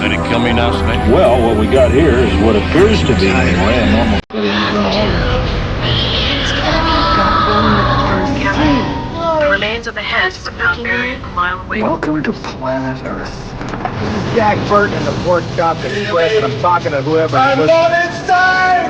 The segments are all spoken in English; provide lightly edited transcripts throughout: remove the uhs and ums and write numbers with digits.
Did it kill me now, Snake? Well, what we got here is what appears to be, anyway, a normal... The remains of the heads were found buried a mile away. Welcome to planet Earth. Jack Burton in the Pork Chop Express, and I'm talking to whoever... I'm not inside!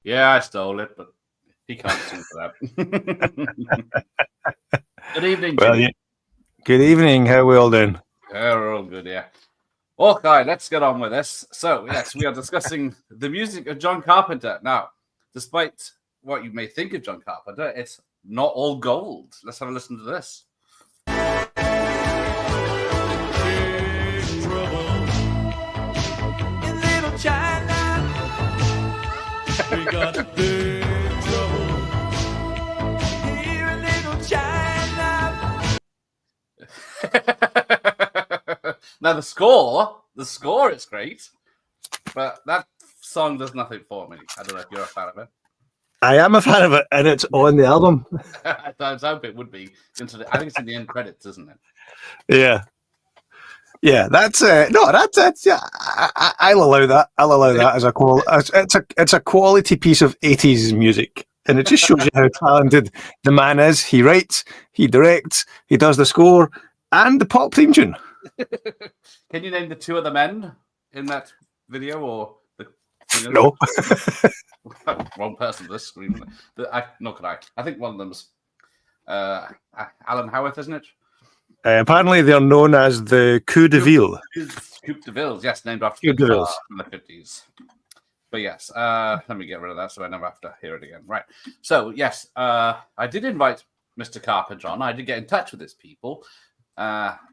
Yeah, I stole it, but he can't sing for that. Good evening, Well, Jimmy. yeah. Good evening. How are we all doing? Yeah, we're all good, yeah. Okay, let's get on with this. So, yes, we are discussing the music of John Carpenter. Now, despite what you may think of John Carpenter, it's not all gold. Let's have a listen to this. We got big trouble here in little China. Now the score is great, but that song does nothing for me. I don't know if you're a fan of it. I am a fan of it, and it's on the album. I hope it would be. I think it's in the end credits, isn't it? Yeah. Yeah, that's yeah. I'll allow that. I'll allow that as it's a quality piece of 80s music, and it just shows you how talented the man is. He writes, he directs, he does the score, and the pop theme tune. Can you name the two of the men in that video, or the? No. Wrong person to this screen. I think one of them's Alan Howarth, isn't it? Apparently, they're known as the Coup de Ville. Coup de Ville, yes, named after Coup de Ville in the 50s. But yes, let me get rid of that so I never have to hear it again. Right. So, yes, I did invite Mr. Carpenter on. I did get in touch with his people. It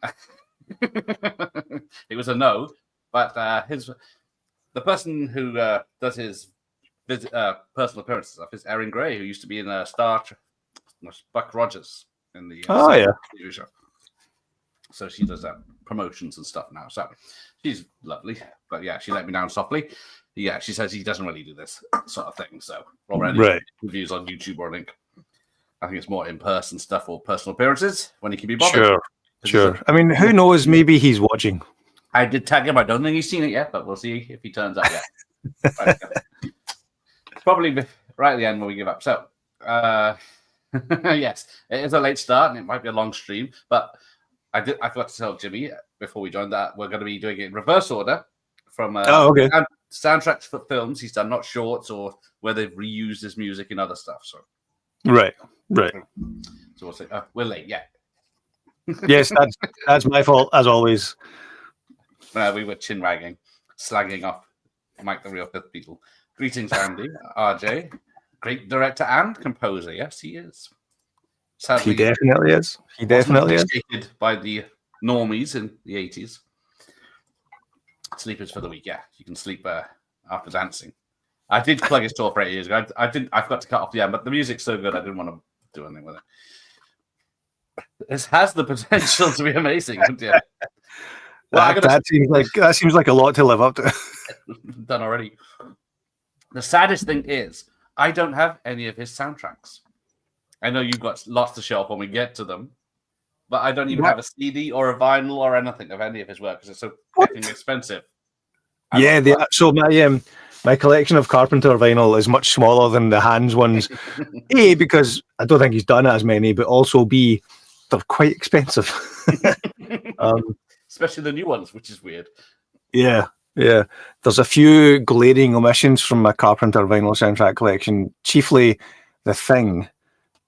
was a no, but the person who does his personal appearances stuff is Erin Gray, who used to be in Buck Rogers in the TV show. So she does promotions and stuff now. So she's lovely. But yeah, she let me down softly. Yeah, she says he doesn't really do this sort of thing. So already reviews on YouTube or link. I think it's more in-person stuff or personal appearances when he can be bothered. Sure. I mean, who knows? Maybe he's watching. I did tag him. I don't think he's seen it yet, but we'll see if he turns up yet. Right, it's probably right at the end when we give up. So, yes, it is a late start and it might be a long stream, but I forgot to tell Jimmy before we joined that we're going to be doing it in reverse order from soundtracks for films he's done, not shorts or where they've reused his music in other stuff. So, right. So we'll say we're late, yeah. Yes, that's my fault as always. We were chin wagging, slagging off Mike the Real Fifth people. Greetings, Andy, RJ, great director and composer. Yes, he is. Sadly, he definitely is. He definitely is. By the normies in the 80s. Sleepers for the week, yeah. You can sleep after dancing. I did plug his tour for 8 years ago. I forgot to cut off the end, but the music's so good I didn't want to do anything with it. This has the potential to be amazing. Yeah. Well, that seems like a lot to live up to. Done already. The saddest thing is I don't have any of his soundtracks. I know you've got lots to show off when we get to them, but I don't even have a CD or a vinyl or anything of any of his work because it's so fucking expensive. So my collection of Carpenter vinyl is much smaller than the Hans ones. A, because I don't think he's done as many, but also B, they're quite expensive. Especially the new ones, which is weird. Yeah. There's a few glaring omissions from my Carpenter vinyl soundtrack collection, chiefly The Thing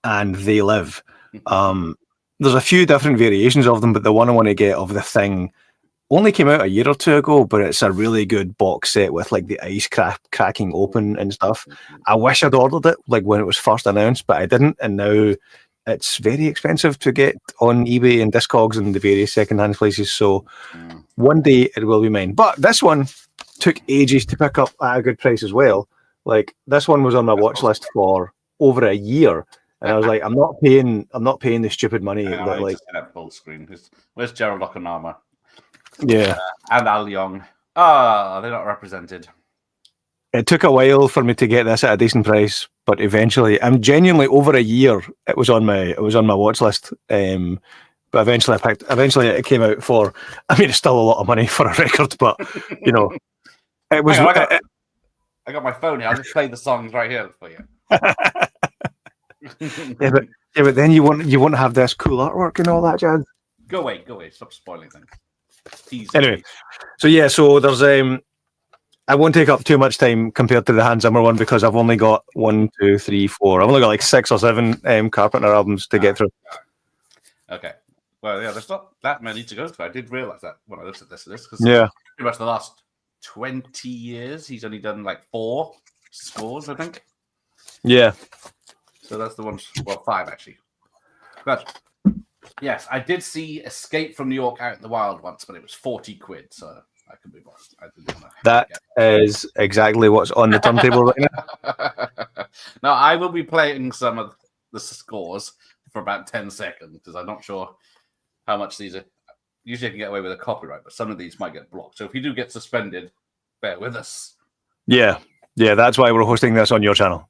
and They Live. There's a few different variations of them, but the one I want to get of The Thing only came out a year or two ago, but it's a really good box set with like the ice cracking open and stuff. I wish I'd ordered it like when it was first announced, but I didn't, and now it's very expensive to get on eBay and Discogs and the various secondhand places. So One day it will be mine. But this one took ages to pick up at a good price as well. Like this one was on my watch list for over a year, and I was like, I'm not paying the stupid money. I That, need like, to set up full screen. Where's Gerald Okanama yeah, and Al Young? Ah, they're not represented. it took a while for me to get this at a decent price, but eventually, I'm genuinely over a year. It was on my watch list. But eventually it came out for. I mean, it's still a lot of money for a record, but you know, it was. Hang on, I got my phone here. I'll just play the songs right here for you. yeah, but then you won't have this cool artwork and all that jazz. Go away. Stop spoiling things. Tease. Anyway, so there's I won't take up too much time compared to the Hans Zimmer one because I've only got 1, 2, 3, 4. I've only got like 6 or 7 Carpenter albums to get through. Okay. Well, yeah, there's not that many to go through. I did realize that when I looked at this because Yeah. pretty much the last 20 years he's only done like 4 scores, I think. Yeah. So that's the ones. Well, 5 actually. But yes, I did see Escape from New York out in the wild once, but it was 40 quid, so I could be wrong. I didn't want to That is exactly what's on the turntable right now. Now, I will be playing some of the scores for about 10 seconds because I'm not sure how much these are. Usually I can get away with a copyright, but some of these might get blocked. So if you do get suspended, bear with us. Yeah, that's why we're hosting this on your channel.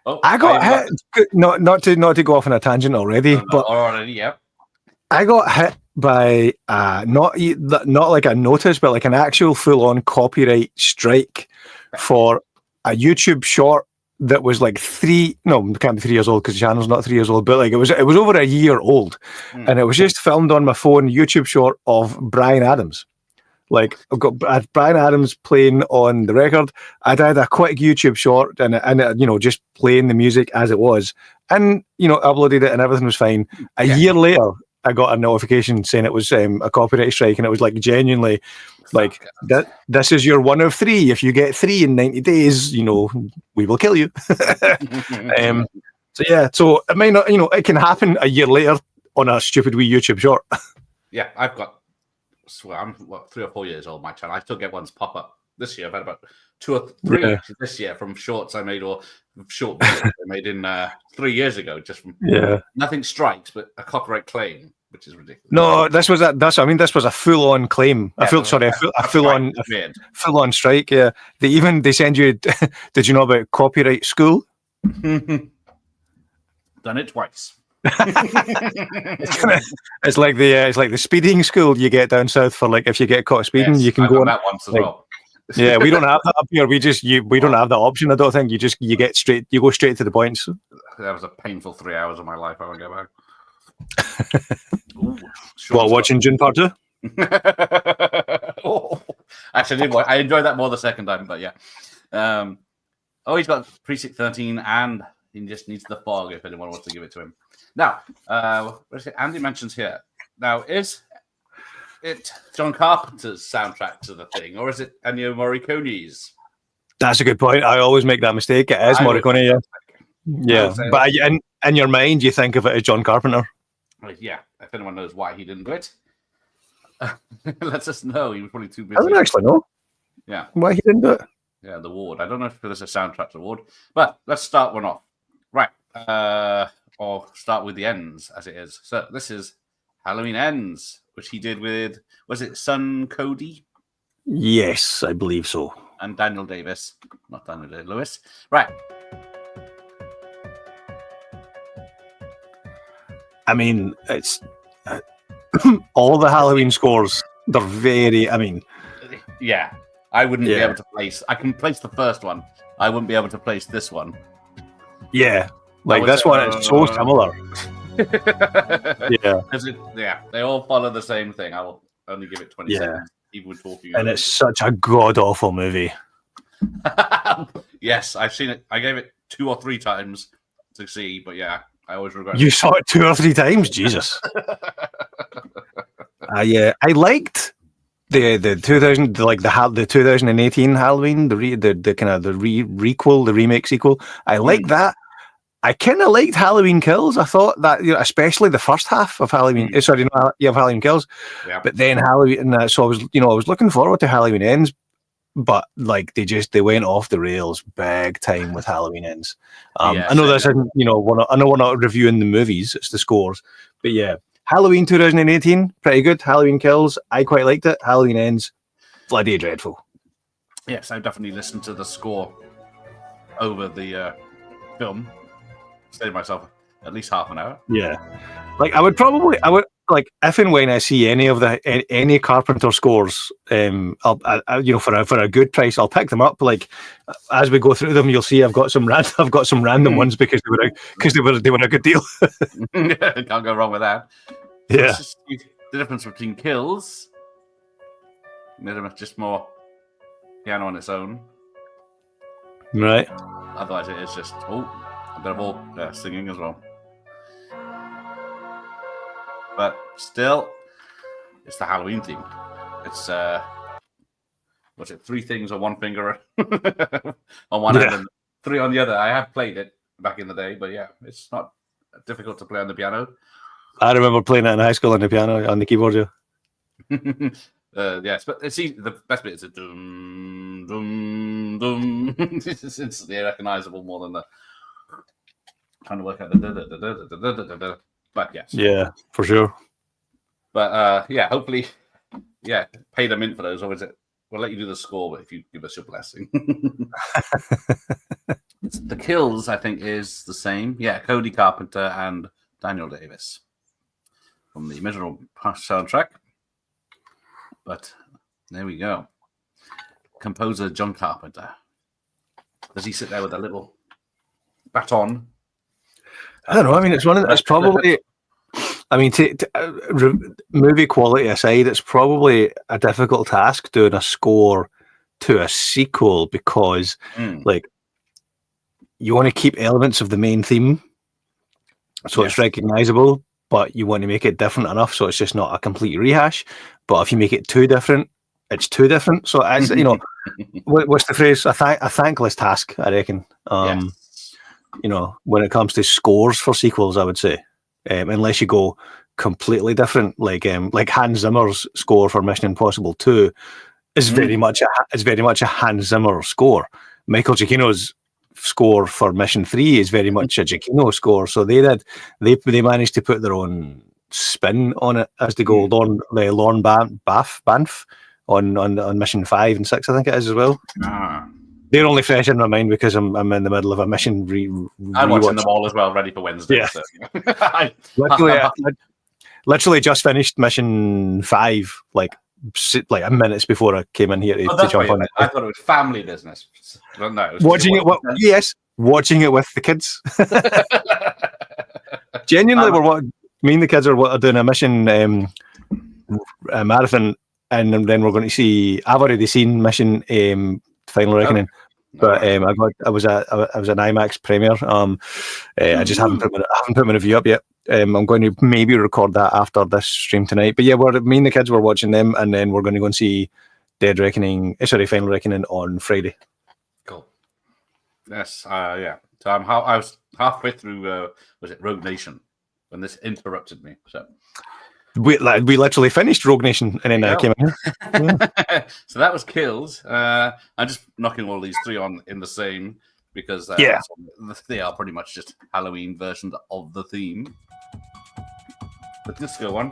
I got hit. Not to go off on a tangent already, but yeah. I got hit by not like a notice, but like an actual full-on copyright strike for a YouTube short that was like it can't be 3 years old because the channel's not 3 years old, but like it was over a year old, and it was just filmed on my phone, YouTube short of Bryan Adams. Like I've got Bryan Adams playing on the record. I did a quick YouTube short and just playing the music as it was, and uploaded it and everything was fine. A year later, I got a notification saying it was a copyright strike, and it was like genuinely like this is your 1 of 3. If you get 3 in 90 days, we will kill you. So it might not, it can happen a year later on a stupid wee YouTube short. Yeah, I'm 3 or 4 years old. My channel, I still get ones pop up this year. I've had about 2 or 3 this year from shorts I made or short videos I made in 3 years ago. Just from nothing strikes, but a copyright claim, which is ridiculous. No, this was this was a full-on claim. A full-on strike. Yeah, they send you. Did you know about copyright school? Done it twice. It's like the speeding school you get down south for, like, if you get caught speeding, you can go on that once as well. Yeah, we don't have that up here. We don't have that option. I don't think you go straight to the points. That was a painful 3 hours of my life. I won't go back. Watching June Part 2? Actually, I enjoyed that more the second time, but yeah. He's got Precinct 13 and he just needs the fog if anyone wants to give it to him. Now, Andy mentions here. Now, is it John Carpenter's soundtrack to the thing, or is it Ennio Morricone's? That's a good point. I always make that mistake. It is Morricone, yeah. But in your mind, you think of it as John Carpenter. Yeah, if anyone knows why he didn't do it, let us know. He was probably too busy. I don't actually know. Yeah. Why he didn't do it. Yeah, the award. I don't know if there's a soundtrack award, but let's start one off. Right. Or start with the ends, as it is. So this is Halloween Ends, which he did with, was it Son Cody? Yes, I believe so. And Daniel Davis. Not Daniel Day-Lewis. Right. I mean, it's all the Halloween scores. They're very. Yeah, I wouldn't be able to place. I can place the first one. I wouldn't be able to place this one. Yeah, like this one is so similar. They all follow the same thing. I will only give it 20 seconds. Even with talking, and it's such a god awful movie. Yes, I've seen it. I gave it 2 or 3 times to see, but yeah. I always regret. You saw it 2 or 3 times, Jesus. I liked the 2000 like the 2018 Halloween, the remake sequel. I like that. I kind of liked Halloween Kills. I thought that, especially the first half of Halloween. Sorry, you have Halloween Kills, Yeah. but then Halloween. So I was looking forward to Halloween Ends, but like they went off the rails big time with Halloween Ends. I know this isn't, I know we're not reviewing the movies; it's the scores. But yeah, Halloween 2018, pretty good. Halloween Kills, I quite liked it. Halloween Ends, bloody dreadful. Yes, I definitely listened to the score over the film. Saved myself at least half an hour. Yeah, like I would like if and when I see any Carpenter scores, I'll for a good price, I'll pick them up. Like as we go through them, you'll see I've got some random ones because they were a good deal. Can't go wrong with that. So Yeah, the difference between Kills, just more piano on its own. right. Otherwise, it is just a bit of all singing as well. But still, it's the Halloween theme. It's what's it? 3 things on one finger on one hand and 3 on the other. I have played it back in the day, but yeah, it's not difficult to play on the piano. I remember playing it in high school on the piano, on the keyboard. Yeah. Yes, but it's the best bit is a dum dum dum. It's instantly recognizable more than the trying to work out the. But yes, Yeah, for sure. but yeah, hopefully, yeah, pay them in for those, or is it? We'll let you do the score, but if you give us your blessing. The Kills, I think, is the same. Yeah, Cody Carpenter and Daniel Davis from the original soundtrack. But there we go. Composer John Carpenter. Does he sit there with a little baton? I don't know. I mean, it's probably. I mean, movie quality aside, it's probably a difficult task doing a score to a sequel because, like, you want to keep elements of the main theme, so it's recognizable, but you want to make it different enough so it's just not a complete rehash. But if you make it too different, it's too different. So as what's the phrase? A thankless task, I reckon. When it comes to scores for sequels, I would say, unless you go completely different, like Hans Zimmer's score for Mission Impossible 2 is very much a Hans Zimmer score. Michael Giacchino's score for Mission 3 is very much a Giacchino score. So they managed to put their own spin on it as they go. Lorne Banff on Mission 5 and 6, I think it is as well. They're only fresh in my mind because I'm in the middle of a Mission I'm watching them all as well, ready for Wednesday. Yeah. So. Literally just finished Mission 5 like minutes before I came in here to jump on it. I thought it was family business. Well, no, it was watching it with the kids. Genuinely, me and the kids are doing a Mission marathon, and then we're going to see. I've already seen Mission Final Reckoning, but I was an IMAX premiere. I just haven't put my review up yet. I'm going to maybe record that after this stream tonight. But yeah, me and the kids were watching them, and then we're going to go and see Final Reckoning on Friday. Cool. Yes, yeah. So I was halfway through. Was it Rogue Nation when this interrupted me? So we literally finished Rogue Nation, and then I came in here. Yeah. So that was Kills. I'm just knocking all these 3 on in the same because they are pretty much just Halloween versions of the theme. The disco one.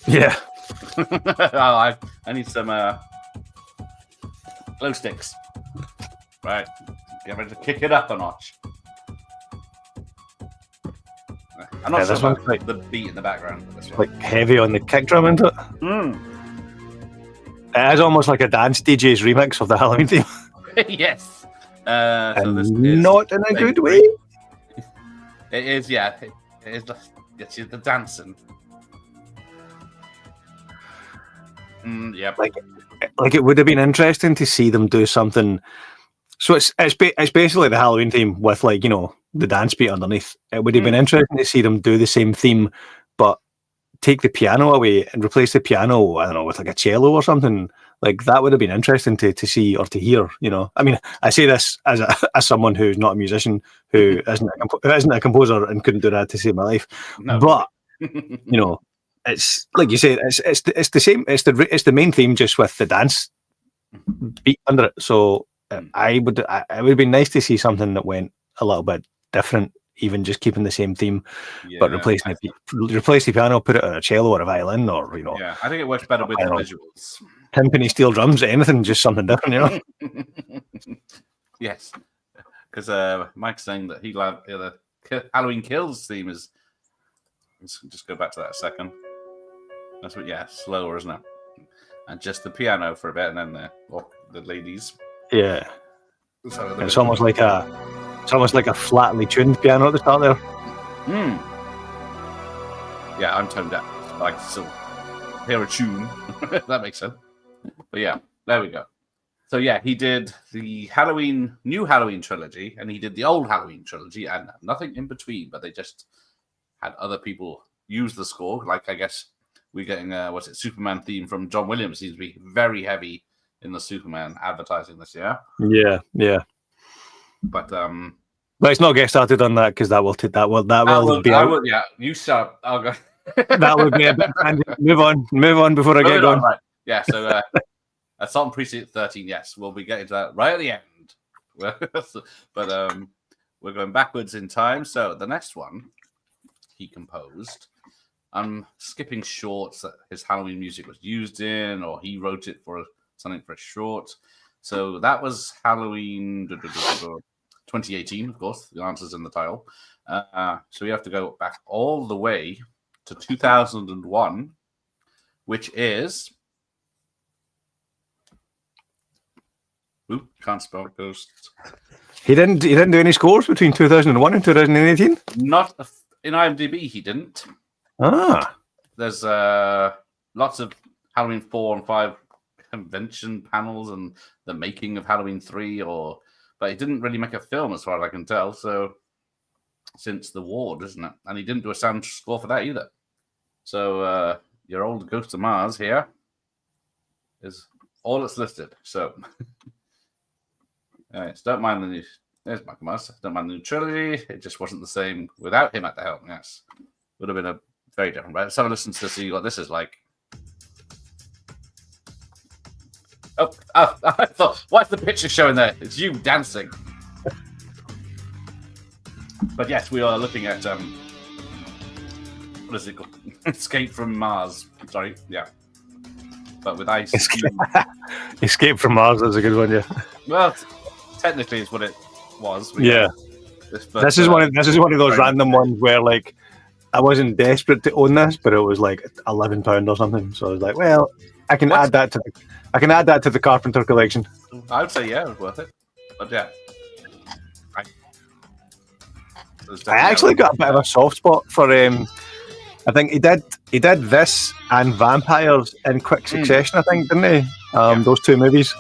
Yeah. I need some glow sticks. Right. Get ready to kick it up a notch. I'm not sure about the beat in the background. Like heavy on the kick drum into it. It is almost like a dance DJ's remix of the Halloween theme. Yes. So this is not in a good way. It is, yeah. It is gets you the dancing. Yep. Like it would have been interesting to see them do something. So it's basically the Halloween theme with the dance beat underneath. It would have been interesting to see them do the same theme, but take the piano away and replace the piano, I don't know, with like a cello or something. Like that would have been interesting to see or to hear. You know, I mean, I say this as someone who's not a musician, who isn't a composer, and couldn't do that to save my life. No. But you know, it's like you say, it's the same. It's the main theme, just with the dance beat under it. So it would have been nice to see something that went a little bit different, even just keeping the same theme, but replace the piano, put it on a cello or a violin, or Yeah, I think it works better with the visuals. Timpani steel drums, anything, just something different, you know. Yes, because Mike's saying that he loved the Halloween Kills theme is. Let's just go back to that a second. That's what, slower, isn't it? And just the piano for a bit, and then the ladies. Yeah, it's almost like a flatly tuned piano at the start there. Yeah, I'm toned up. Like, so hear a tune. That makes sense. But yeah, there we go. So yeah, he did the new Halloween trilogy, and he did the old Halloween trilogy, and nothing in between. But they just had other people use the score. Like, I guess we're getting Superman theme from John Williams. Seems to be very heavy in the Superman advertising this year. Yeah. But let's not get started on that, because that will be. Yeah, you shut up. I'll go. That would be a bit. Move on before I get going. Right. Yeah. So, Assault on Precinct 13. Yes, we'll be getting to that right at the end. But we're going backwards in time. So the next one he composed. I'm skipping shorts that his Halloween music was used in, or he wrote it for something for a short. So that was Halloween 2018, of course. The answer's in the title. So we have to go back all the way to 2001, which is... Oop, can't spell ghosts. He didn't do any scores between 2001 and 2018? Not in IMDb, he didn't. There's lots of Halloween 4 and 5 convention panels and the making of Halloween 3, but he didn't really make a film as far as I can tell. So since The Ward, isn't it? And he didn't do a sound score for that either. So your old Ghost of Mars here is all that's listed. So don't mind the new. There's Michael Mars. Don't mind the new trilogy. It just wasn't the same without him at the helm. Yes, would have been a very different. But let's have a listen to see what this is like. Oh, I thought, what's the picture showing there? It's you dancing. But yes, we are looking at what is it called? Escape from Mars. Sorry, yeah. But with ice. Escape from Mars is a good one, yeah. Well, technically, it's what it was. Yeah. This is one of those random ones where, like, I wasn't desperate to own this, but it was like £11 or something. So I was like, well, I can add that to the Carpenter collection. I would say, yeah, it was worth it. But yeah. I actually got a bit of a soft spot for I think he did this and Vampires in quick succession, I think, didn't he? Those two movies.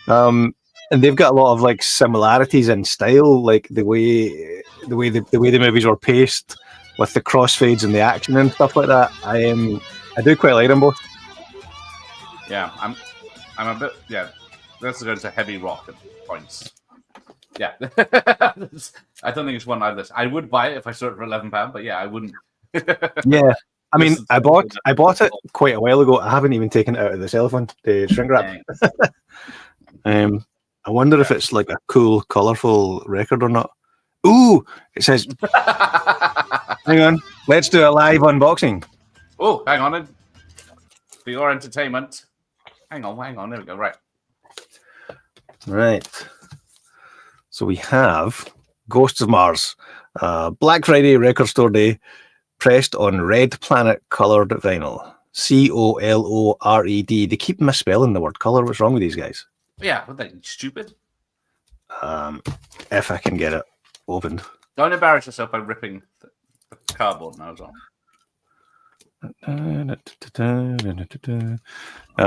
And they've got a lot of like similarities in style, like the way the movies were paced with the crossfades and the action and stuff like that. I do quite like them both. Yeah, I'm a bit, yeah. Let's go into heavy rock at points. Yeah. I don't think it's one I'd list. I would buy it if I saw it for £11, but yeah, I wouldn't. Yeah. I mean, I bought it quite a while ago. I haven't even taken it out of the cell phone to shrink wrap. I wonder if it's like a cool, colourful record or not. Ooh, it says. Hang on, let's do a live unboxing. Oh, hang on. For your entertainment. Hang on. There we go. Right. So we have Ghosts of Mars, Black Friday Record Store Day, pressed on Red Planet coloured vinyl. COLORED. They keep misspelling the word colour. What's wrong with these guys? Yeah, what, they stupid? If I can get it opened. Don't embarrass yourself by ripping the cardboard now as well.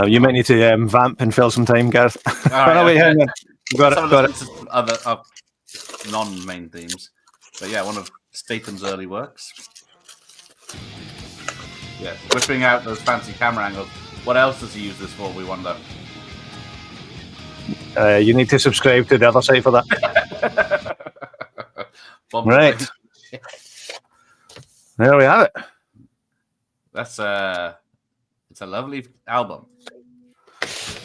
You might need to vamp and fill some time, Gareth. Right, wait, hang on. Got it. Other non-main themes. But yeah, one of Statham's early works. Yeah, whipping out those fancy camera angles. What else does he use this for, we wonder? You need to subscribe to the other site for that. Right. There we have it. That's it's a lovely album.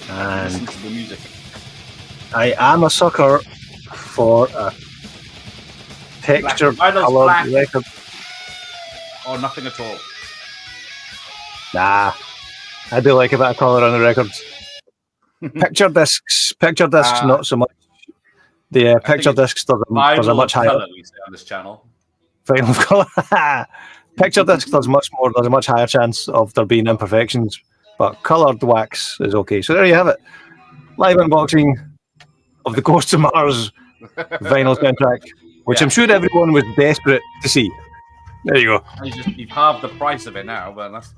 And Listen to the music. I am a sucker for a textured Black. coloured Black. record. Or nothing at all. Nah, I do like a bit of colour on the records. Picture discs, not so much. The picture it's discs does a much higher. Colour, we say on this channel. Vinyl colour. Picture disc does much more. There's a much higher chance of there being imperfections, but coloured wax is okay. So there you have it. Live unboxing of the Ghosts of Mars vinyl soundtrack, which I'm sure everyone was desperate to see. There you go. You've halved the price of it now, but that's...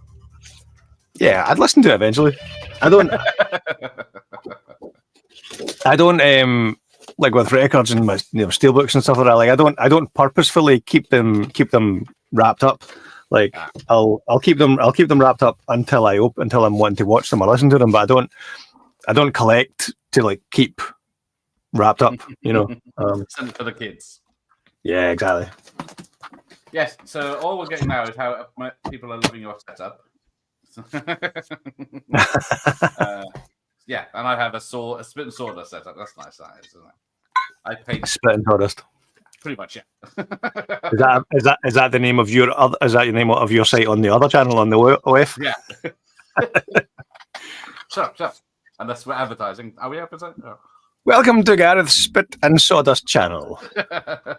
Yeah, I'd listen to it eventually. I don't like with records and my steelbooks and stuff like that. Like I don't purposefully keep them wrapped up. Like I'll keep them wrapped up until I'm wanting to watch them or listen to them. But I don't collect to like keep wrapped up. Send it for the kids. Yeah, exactly. Yes. So all we're getting now is how people are loving your setup. Yeah, and I have a spit and sawdust setup. That's nice, isn't it? I paid Spit and sawdust. Pretty much, yeah. Is that the name of your other? Is that the name of your site on the other channel on the OF? Yeah. Shut up. Unless we're advertising. Are we advertising? Oh. Welcome to Gareth's Spit and Sawdust channel.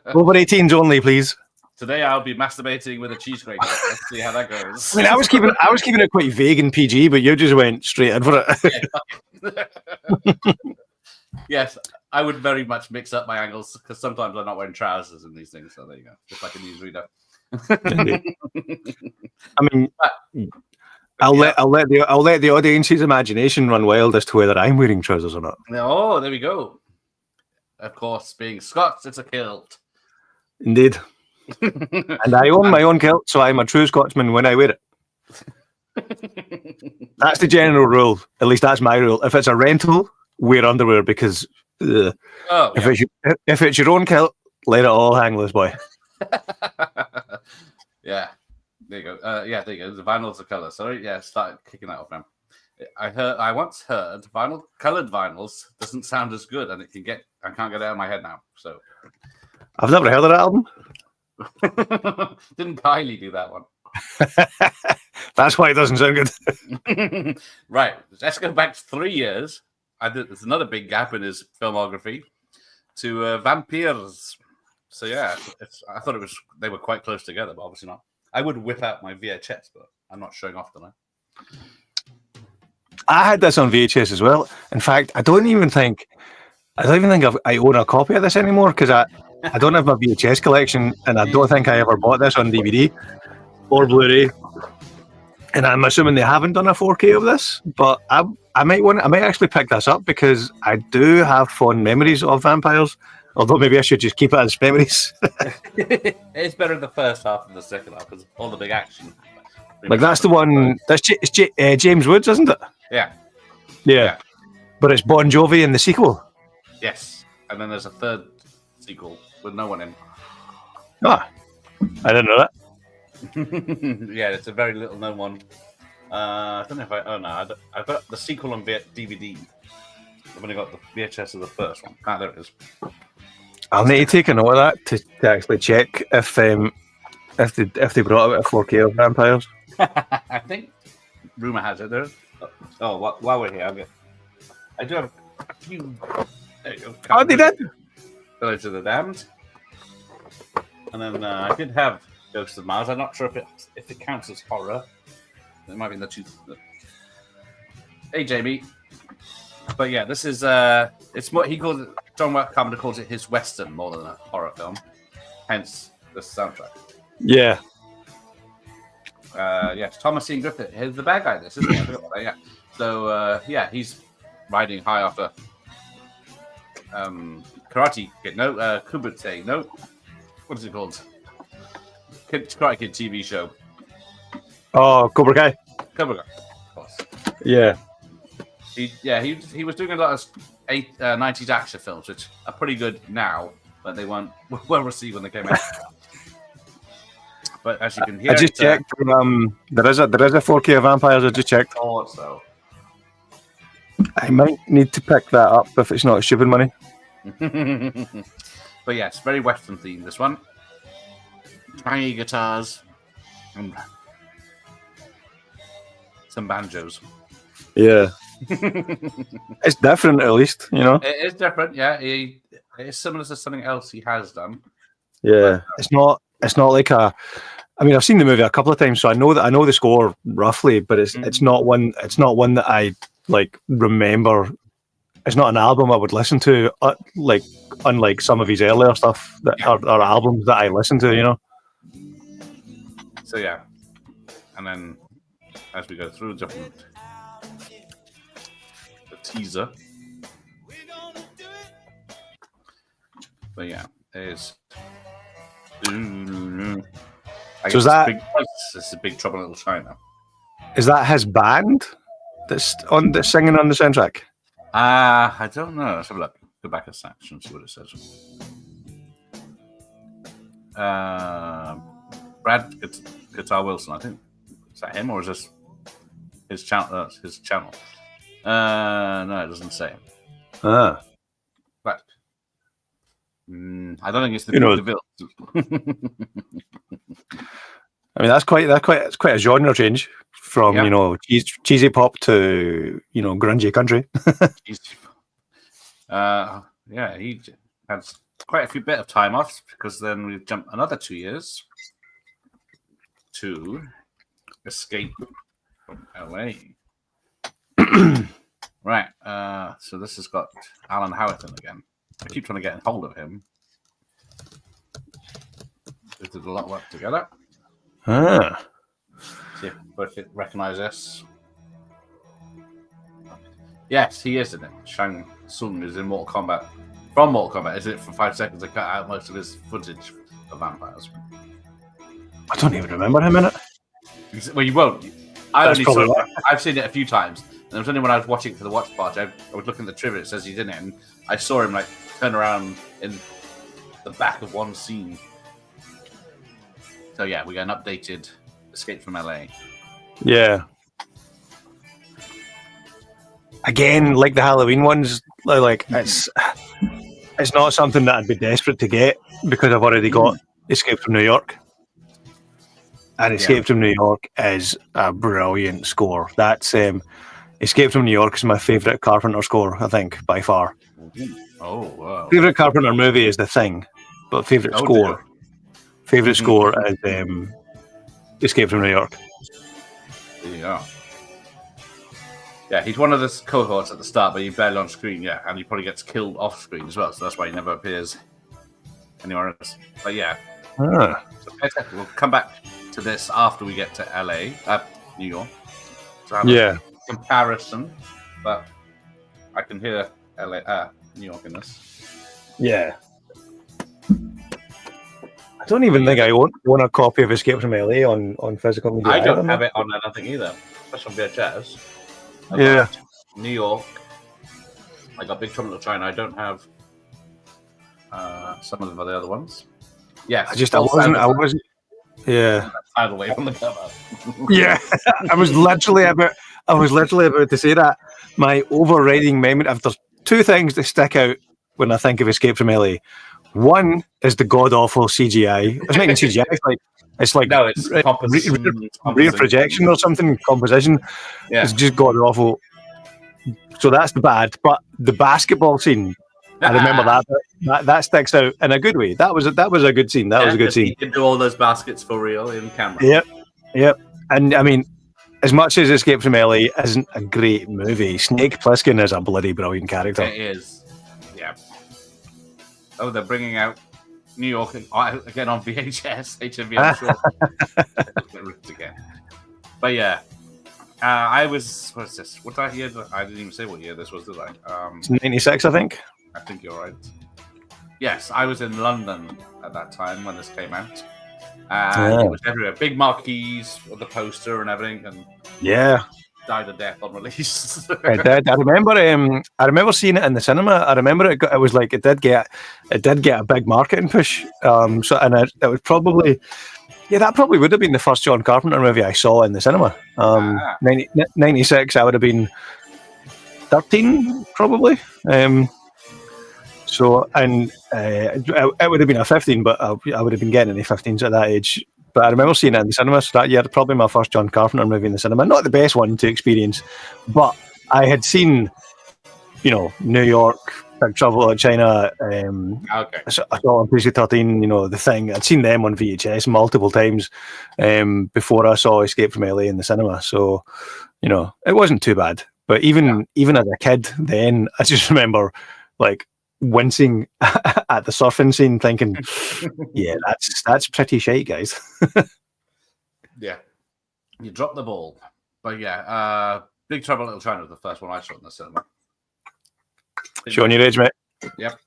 Over 18s only, please. Today I'll be masturbating with a cheese grater. Let's see how that goes. I mean, I was keeping it quite vague and PG, but you just went straight in for it. Yes, I would very much mix up my angles because sometimes I'm not wearing trousers in these things. So there you go, just like a newsreader. I mean, I'll let the audience's imagination run wild as to whether I'm wearing trousers or not. Oh, there we go. Of course, being Scots, it's a kilt. Indeed. And I own my own kilt, so I'm a true Scotsman when I wear it. That's the general rule. At least that's my rule. If it's a rental, wear underwear because if it's your own kilt, let it all hang loose, boy. Yeah, there you go. There you go. The vinyl's a color. Sorry, yeah, start kicking that off now. I once heard colored vinyls doesn't sound as good, and I can't get it out of my head now. So I've never heard of that album. Didn't Kylie do that one? That's why it doesn't sound good. Right. Let's go back 3 years. There's another big gap in his filmography to Vampires. So yeah, I thought they were quite close together, but obviously not. I would whip out my VHS, but I'm not showing off tonight. I had this on VHS as well. In fact, I don't even think I own a copy of this anymore because I don't have my VHS collection, and I don't think I ever bought this on DVD or Blu-ray. And I'm assuming they haven't done a 4K of this, but I might actually pick this up because I do have fond memories of Vampires. Although maybe I should just keep it as memories. It's better in the first half than the second half because all the big action. Like that's the one. It's James Woods, isn't it? Yeah. But it's Bon Jovi in the sequel. Yes, and then there's a third sequel with no one in. Ah, I didn't know that. Yeah, it's a very little known one. I don't know if I've got the sequel on DVD. I've only got the VHS of the first one. There it is. I'll need to take a note of that to actually check if they brought out a 4K of Vampires. I think rumor has it there. Oh, while we're here, I do have a few. There you go. Oh, they did. Village of the Damned, and then I did have Ghosts of Mars. I'm not sure if it counts as horror. It might be in the two. Hey, Jamie. But yeah, this is it's what he calls it. John Carpenter calls it his western more than a horror film. Hence the soundtrack. Yeah. Yes, Thomas Ian Griffith. He's the bad guy. This isn't he? I forgot about that, yeah. So he's riding high after Karate Kid. No, Kubute. No, what is it called? Karate Kid TV show. Oh, Cobra Kai. Cobra Kai, of course. Yeah. He was doing a lot of 90s action films, which are pretty good now, but they weren't well received when they came out. But as you can hear, I just checked. There is a 4K of Vampires. I just checked. Thought so. I might need to pick that up if it's not stupid money. But yes, very Western themed, this one. Twangy guitars and some banjos. Yeah. It's different, at least, you know? It is different, yeah. It is similar to something else he has done. Yeah. It's not like a... I mean, I've seen the movie a couple of times, so I know the score roughly, but it's not one that I, like, remember. It's not an album I would listen to, like, unlike some of his earlier stuff that are albums that I listen to, you know? So, yeah. And then, as we go through the teaser. But, yeah, there's... So is that... This is Big Trouble in Little China. Is that his band that's singing on the soundtrack? I don't know. Let's have a look. Go back a section and see what it says. Brad Guitar Wilson, I think. Is that him or is this his channel? His channel. No, it doesn't say. Ah. But I don't think it's the DeVille. I mean, that's quite a genre change from cheesy pop to grungy country. Yeah, he had quite a bit of time off because then we jumped another 2 years to Escape from LA. Right, so this has got Alan Howerton again. I keep trying to get a hold of him. We did a lot of work together. Ah. See if both recognize this. Yes, he is in it. Shang Tsung is in Mortal Kombat. From Mortal Kombat, is it for 5 seconds? They cut out most of his footage of vampires. I don't even remember him in it. Well, you won't. I've seen it a few times. And it was only when I was watching it for the watch party, I was looking at the trivia, it says he's in it, and I saw him like turn around in the back of one scene. So yeah, we got an updated Escape from LA. Yeah. Again, like the Halloween ones, like it's not something that I'd be desperate to get because I've already got Escape from New York. And Escape from New York is a brilliant score. That's Escape from New York is my favourite Carpenter score, I think, by far. Oh, wow. Favourite Carpenter movie is The Thing, but favourite score is Escape from New York. Yeah. Yeah, he's one of the cohorts at the start, but he's barely on screen, yeah, and he probably gets killed off screen as well, so that's why he never appears anywhere else. But yeah. Ah. So we'll come back to this after we get to LA, New York. So have a comparison, but I can hear New York in this. Yeah. I don't even think I want a copy of Escape from LA on physical media. I don't have it on anything either, especially on VHS. I got New York. I got Big Trouble in Little China. I don't have some of the other ones. Yes, I wasn't. Yeah. Tidal Wave on the cover. Yeah, I was literally about to say that. My overriding memory. There's two things that stick out when I think of Escape from LA. One is the god awful CGI. It's not even CGI. It's like no, it's rear projection or something. Composition. Yeah. It's just god awful. So that's the bad. But the basketball scene, I remember that sticks out in a good way. That was a good scene. That was a good scene. He can do all those baskets for real in camera. Yep. And I mean, as much as Escape from LA isn't a great movie, Snake Plissken is a bloody brilliant character. It is. Yeah. Oh, they're bringing out New York again on VHS, HMV, I'm sure. Again. But yeah. What is this? What year? I didn't even say what year this was, did I? It's 96, I think. I think you're right. Yes, I was in London at that time when this came out. And it was everywhere. Big marquees with the poster and everything. And yeah. died a death on release. It did. I remember seeing it in the cinema. I remember it was like it did get a big marketing push. So and it was probably that probably would have been the first John Carpenter movie I saw in the cinema. 96. I would have been 13 probably. So and it would have been a 15, but I would have been getting any 15s at that age. But I remember seeing it in the cinema, so that year, probably my first John Carpenter movie in the cinema. Not the best one to experience, but I had seen, New York, Big Trouble in Little China. Okay. I saw on PG-13, The Thing. I'd seen them on VHS multiple times before I saw Escape from LA in the cinema. So, it wasn't too bad. But even as a kid, then I just remember like wincing at the surfing scene, thinking, "Yeah, that's pretty shite, guys." Yeah, you dropped the ball. But yeah, Big Trouble in Little China was the first one I saw in the cinema. Showing your age, mate. Yep.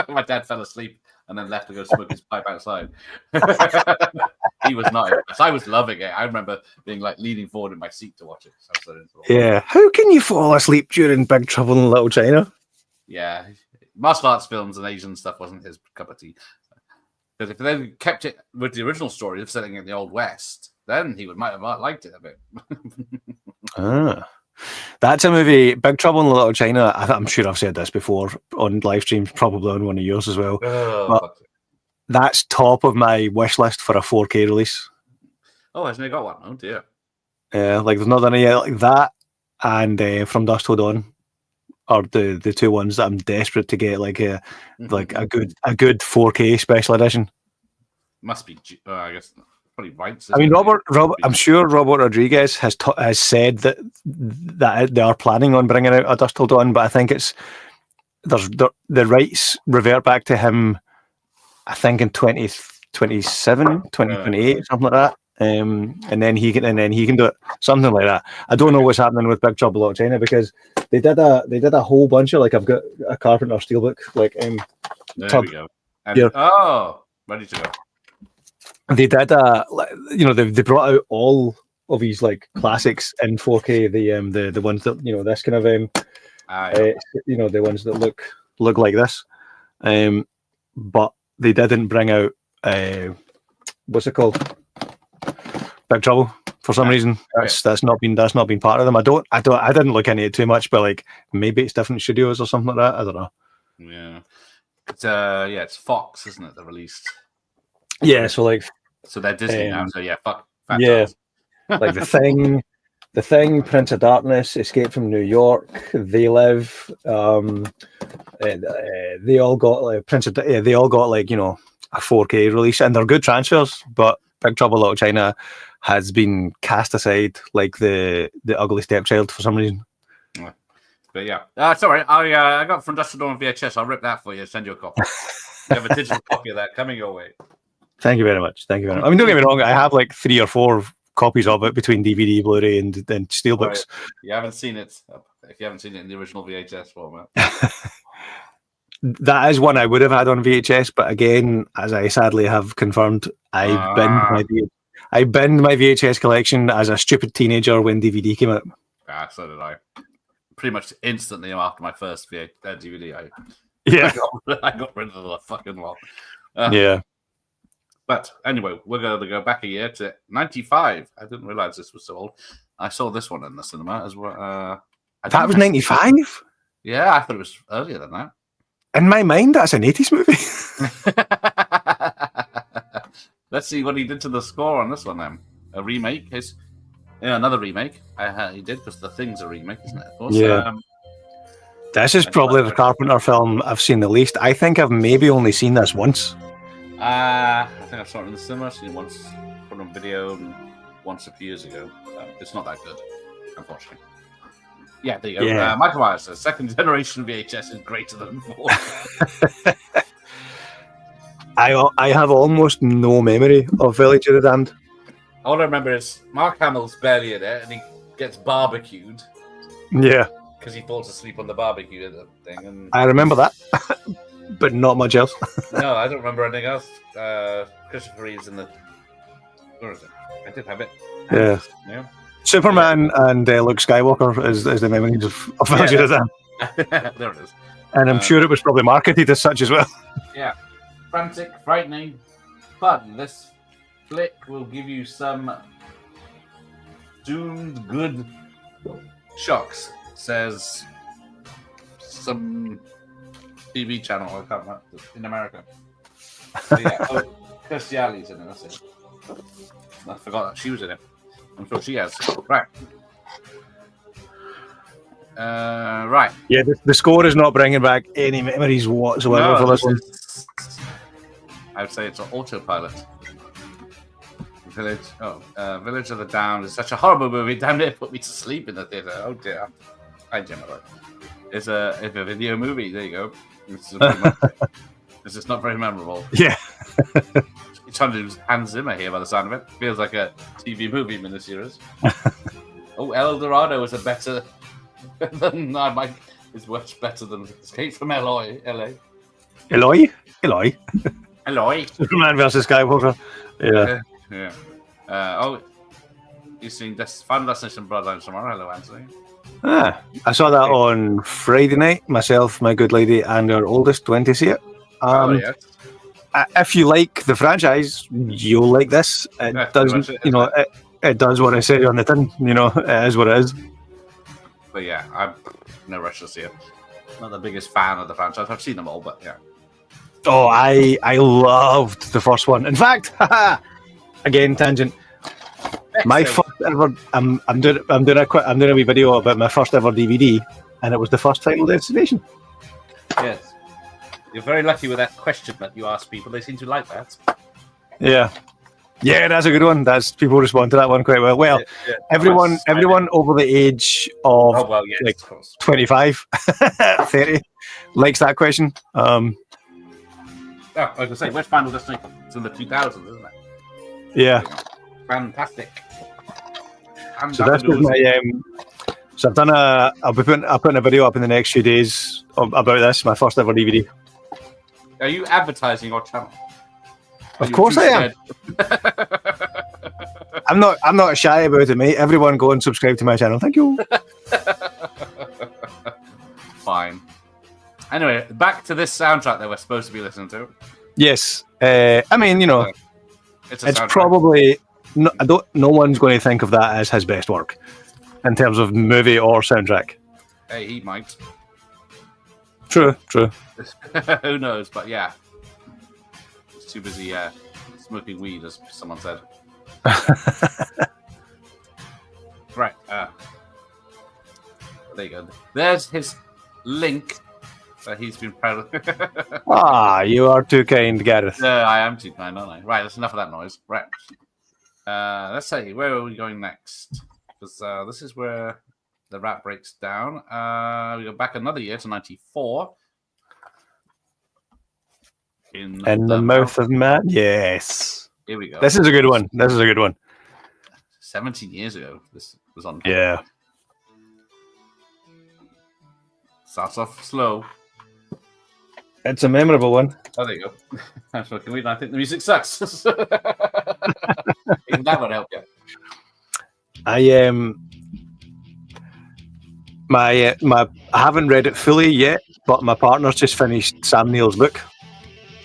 My dad fell asleep and then left to go smoke his pipe outside. He was not impressed. I was loving it. I remember being like leaning forward in my seat to watch it. Yeah. How can you fall asleep during Big Trouble in Little China? Yeah. Martial arts films and Asian stuff wasn't his cup of tea. Because if they kept it with the original story of setting in the Old West, then he might have liked it a bit. That's a movie, Big Trouble in Little China. I'm sure I've said this before on live streams, probably on one of yours as well. But that's top of my wish list for a 4K release. Oh, hasn't he got one? Oh dear. Like there's not any yet. Like that and From Dusk Till Dawn are the two ones that I'm desperate to get. Like a good 4K special edition. Must be. I guess probably rights. I mean, Robert. I'm sure Robert Rodriguez has said that they are planning on bringing out a Dusk Till Dawn, but I think the rights revert back to him. I think in 2027, 2028, something like that. And then he can do it, something like that. I don't know what's happening with Big Trouble in Little China because they did a whole bunch of like I've got a Carpenter steelbook like there we go. Ready to go. They did they brought out all of these like classics in 4K. The ones that this kind of the ones that look like this, but they didn't bring out what's it called? Big Trouble for some reason. That's not been part of them. I didn't look into it too much, but like maybe it's different studios or something like that. I don't know. Yeah. It's Fox, isn't it? They released. Yeah, so they're Disney now. So yeah, fuck. Yeah, like the Thing, Prince of Darkness, Escape from New York, They Live. They all got like they all got like a 4K release, and they're good transfers. But Big Trouble in Little China has been cast aside like the ugly stepchild for some reason. But yeah, sorry, I got From Dusk Till Dawn VHS. I'll rip that for you. Send you a copy. You have a digital copy of that coming your way. Thank you very much. I mean, don't get me wrong. I have like 3 or 4 copies of it between DVD, Blu-ray, and steelbooks. Right. You haven't seen it. If you haven't seen it in the original VHS format. That is one I would have had on VHS, but again, as I sadly have confirmed, I binned my VHS collection as a stupid teenager when DVD came out. So did I. Pretty much instantly after my first DVD, I got rid of the fucking lot. Yeah. But anyway, we're going to go back a year to 95. I didn't realize this was so old. I saw this one in the cinema as well. That was 95? Yeah, I thought it was earlier than that. In my mind, that's an 80s movie. Let's see what he did to the score on this one then. A remake. Another remake. He did, because The Thing's a remake, isn't it? Of course. Yeah. This is probably the Carpenter film I've seen the least. I think I've maybe only seen this once. I think I saw it in the cinema. I've seen it once on video and once a few years ago. It's not that good, unfortunately. Yeah, there you go. Yeah. Michael Myers says second generation VHS is greater than 4. I have almost no memory of Village of the Damned. All I remember is Mark Hamill's barely in it, and he gets barbecued. Yeah, because he falls asleep on the barbecue thing. And I remember that, but not much else. no, I don't remember anything else. Christopher Reeve's in the. Where is it? I did have it. Yeah. Superman and Luke Skywalker is the memories of Village of the Damned. There it is. And I'm sure it was probably marketed as such as well. Yeah. Frantic, frightening, but this flick will give you some doomed good shocks, says some TV channel I can't remember, in America. So yeah, Kirstie Alley's in it, that's it. I forgot that she was in it. I'm sure she has. Right. Right. Yeah, the score is not bringing back any memories whatsoever for this one. I would say it's an autopilot. Village of the Damned is such a horrible movie. Damn it, put me to sleep in the theater. Oh dear. Hi, Jim. It's a video movie. There you go. It's just not very memorable. Yeah. You're trying to do Hans Zimmer here by the sound of it. Feels like a TV movie miniseries. El Dorado is a better than is much better than Escape from LA. Eloy. Superman versus Skywalker. Yeah. Yeah. You've seen Final Destination Bloodlines tomorrow. Hello, Anthony. I saw that on Friday night. Myself, my good lady, and our oldest went to see it. Yes. If you like the franchise, you'll like this. It doesn't, it does what I say on the tin. It is what it is. But yeah, I'm no rush to see it. Not the biggest fan of the franchise. I've seen them all, but yeah. Oh, I loved the first one. In fact, again, tangent. My first ever, I'm doing a wee video about my first ever DVD, and it was the first Final Destination. Yes. You're very lucky with that question that you ask people. They seem to like that. Yeah, that's a good one. People respond to that one quite well. Well, everyone over the age of 25, 30 likes that question. I was going to say, where's Final Destination? It's in the 2000s, isn't it? Yeah. Fantastic. So this was my. So I've done I'll be putting a video up in the next few days about this, my first ever DVD. Are you advertising your channel? Of course I am. I'm not shy about it, mate. Everyone go and subscribe to my channel. Thank you. Fine. Anyway, back to this soundtrack that we're supposed to be listening to. Yes. I mean, it's probably no one's going to think of that as his best work in terms of movie or soundtrack. Hey, he might. True. Who knows? But yeah, he's too busy smoking weed, as someone said. Right. There you go. There's his link that he's been proud of. You are too kind, Gareth. I am too kind, aren't I? Right, that's enough of that noise. Right. Let's see, where are we going next? Because this is where the rap breaks down. We go back another year to 94. In the Mouth of Man. Yes. Here we go. This is a good one. 17 years ago, this was on. Yeah. Starts off slow. It's a memorable one. Oh, there you go. I'm smoking weed, and I think the music sucks. Even that would help you. I haven't read it fully yet, but my partner's just finished Sam Neill's book,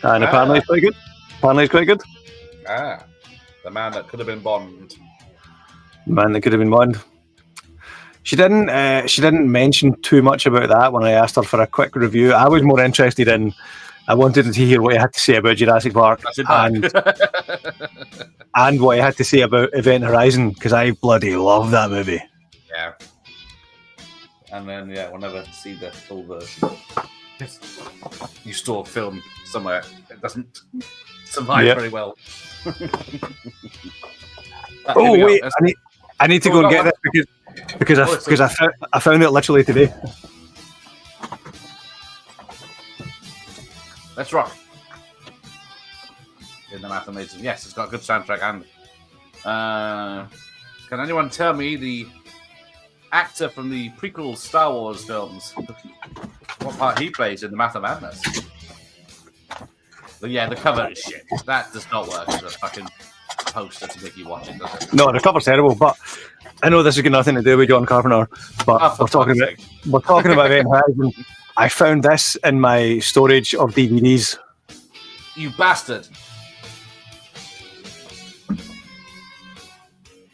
and apparently it's quite good. The man that could have been Bond. She didn't mention too much about that when I asked her for a quick review. I was more interested in. I wanted to hear what he had to say about Jurassic Park and what he had to say about Event Horizon, because I bloody love that movie. Yeah. And then we'll never see the full version. You store film somewhere, it doesn't survive very well. Oh wait, I need to go and get this because I found it literally today. Let's rock. In the Mathematics. Yes, it's got a good soundtrack. And can anyone tell me the actor from the prequel Star Wars films, what part he plays in the Math of Madness? But yeah, the cover is shit. That does not work as a fucking poster to make you watch it, does it? No, the cover's terrible, but I know this has got nothing to do with John Carpenter, but Oh, for fuck's sake. we're talking about Event Horizon. I found this in my storage of DVDs. You bastard.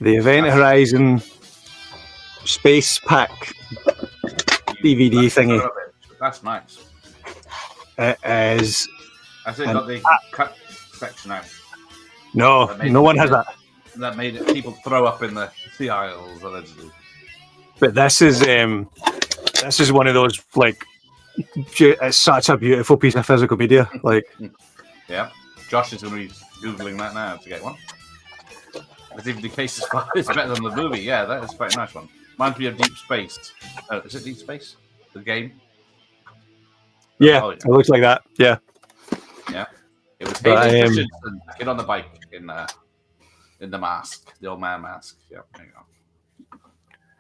The Event Horizon Space Pack DVD thingy. That's nice. It is. Has it got the cut section out? No, no one has that. That made it people throw up in the aisles, allegedly. But this is one of those, like, it's such a beautiful piece of physical media. Like, yeah, Josh is going to be googling that now to get one. Because even the case is it's better than the movie. Yeah, that is quite a nice one. Reminds me of Deep Space. Oh, is it Deep Space? The game? yeah, Oh, yeah. it looks like that. Yeah. Yeah. It was But Hayden Christensen, kid on the bike in the mask, the old man mask. Yeah, there you go.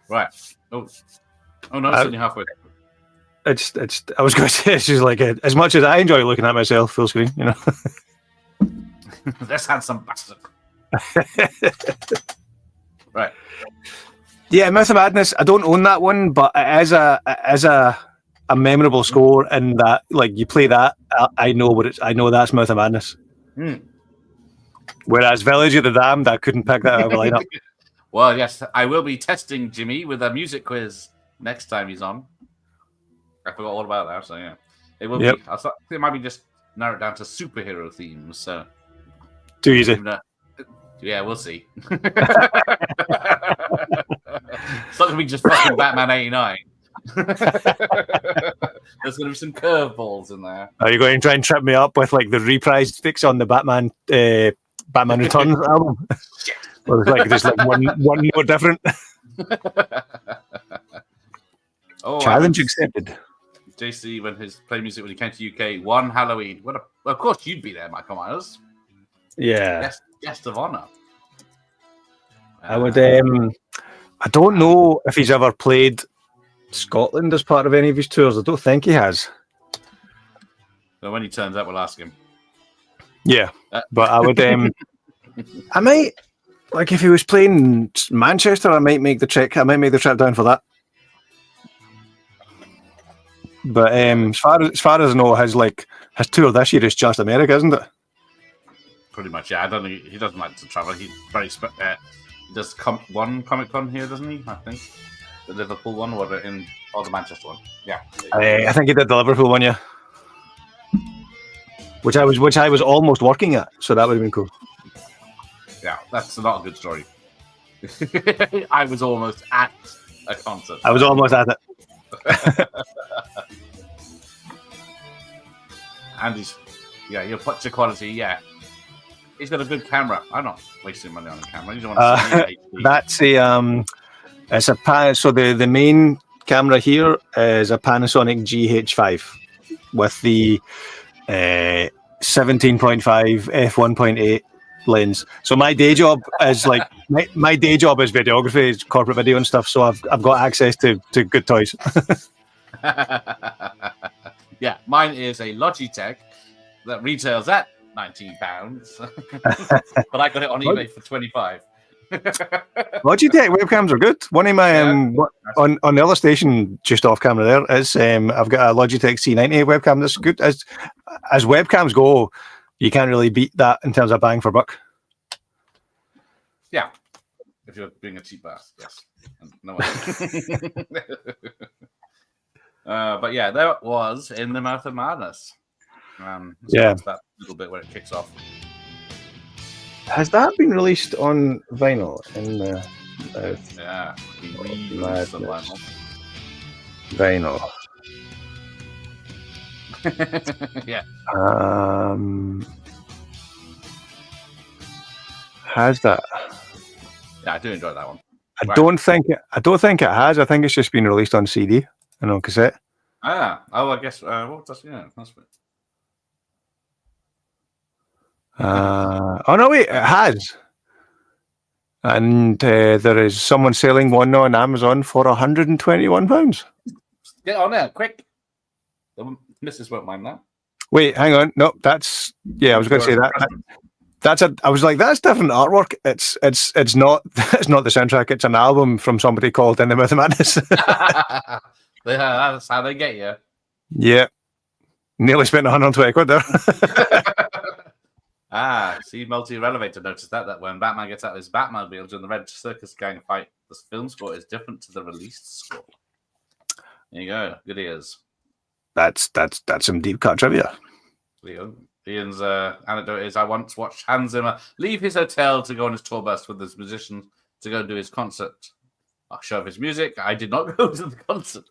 Right. Oh no, it's only halfway. It's. I was going to say, it's just like as much as I enjoy looking at myself full screen, you know. This handsome bastard. Right. Yeah, Myth of Madness. I don't own that one, but it is a memorable score in that, like, you play that, I know what it's. I know that's Myth of Madness. Whereas Village of the Damned, I couldn't pick that out of a lineup. Well, yes, I will be testing Jimmy with a music quiz next time he's on. I forgot all about that, so yeah, it will be. I thought it might be just narrow it down to superhero themes. So too easy. Yeah, we'll see. It's not gonna be just fucking Batman '89. There's gonna be some curveballs in there. Are you going to try and trip me up with like the reprised fix on the Batman Returns album? Or like just like one note different. Challenge accepted. JC, when his play music when he came to UK, one Halloween. Of course you'd be there, Michael Myers. Yeah. Guest of honor. I would. I don't know if he's ever played Scotland as part of any of his tours. I don't think he has. So when he turns up, we'll ask him. Yeah, but I would. I might, like, if he was playing Manchester, I might make the trek. I might make the trip down for that. But as far as I know, his tour this year is just America, isn't it? Pretty much, yeah. I don't know. He doesn't like to travel. He does one Comic Con here, doesn't he? I think the Liverpool one, or the Manchester one. Yeah, I think he did the Liverpool one, yeah. Which I was almost working at, so that would have been cool. Yeah, that's not a good story. I was almost at a concert. I was almost at it. And your picture quality, yeah. He's got a good camera. I'm not wasting money on a camera. You don't want to see HD. That's it's a so the main camera here is a Panasonic GH5 with the 17.5 f1.8 lens. So my day job is like my day job is videography, is corporate video and stuff. So I've got access to good toys. Yeah, mine is a Logitech that retails at £19, but I got it on eBay for $25. Logitech webcams are good. One of my on the other station just off camera there is I've got a Logitech C90 webcam that's good. As webcams go, you can't really beat that in terms of bang for buck. Yeah, if you're being a cheap ass, yes. No but yeah, there it was in the Mouth of Madness. That's that little bit where it kicks off. Has that been released on vinyl? Yeah, vinyl. Yeah. Has that? Yeah, I do enjoy that one. I don't think it has. I think it's just been released on CD and on cassette. I guess. That's good. Oh no, wait, it has. And there is someone selling one on Amazon for £121. Get on there, quick. The missus won't mind that. Wait, hang on. No, that's I was going to say I was like, that's different artwork. It's not it's not the soundtrack. It's an album from somebody called In the Mouth of Madness. That's how they get you. Yeah, nearly spent 120 quid there. See, multi-relevator noticed that when Batman gets out of his Batmobile during the Red Circus Gang fight, the film score is different to the released score. There you go. Good ears. That's some deep cut trivia. Ian's anecdote is: I once watched Hans Zimmer leave his hotel to go on his tour bus with his musicians to go do his concert. A show of his music. I did not go to the concert.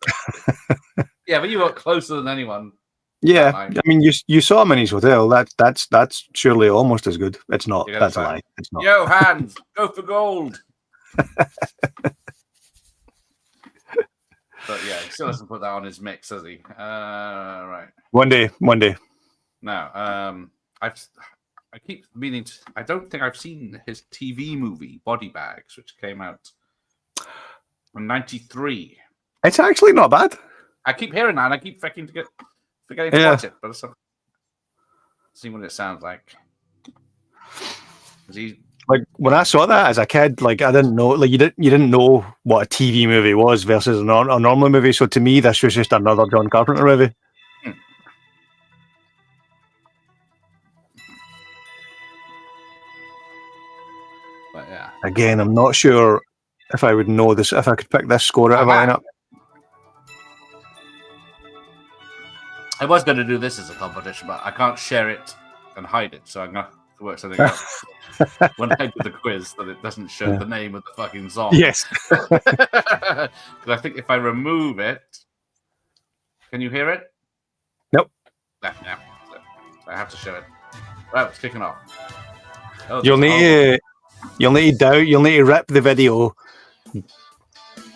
Yeah, but you got closer than anyone. Yeah, I mean, you saw him in his hotel. That's surely almost as good. It's not. That's a lie. It's not. Yo, Hans, go for gold. But yeah, he still hasn't put that on his mix, has he? Right. One day. Now, I keep meaning to. I don't think I've seen his TV movie Body Bags, which came out in '93. It's actually not bad. I keep hearing that, and I keep forgetting to watch it. But see what it sounds like. Like when I saw that as a kid, like I didn't know, like you didn't know what a TV movie was versus a normal movie. So to me, this was just another John Carpenter movie. But yeah, again, I'm not sure if I would know this, if I could pick this score out of a lineup. I was going to do this as a competition, but I can't share it and hide it, so I'm going to work something out. When I do the quiz, that it doesn't show the name of the fucking song. Yes. Because I think if I remove it, can you hear it? Nope. No. So I have to show it. Right, it's kicking off. Oh, you'll need to rip the video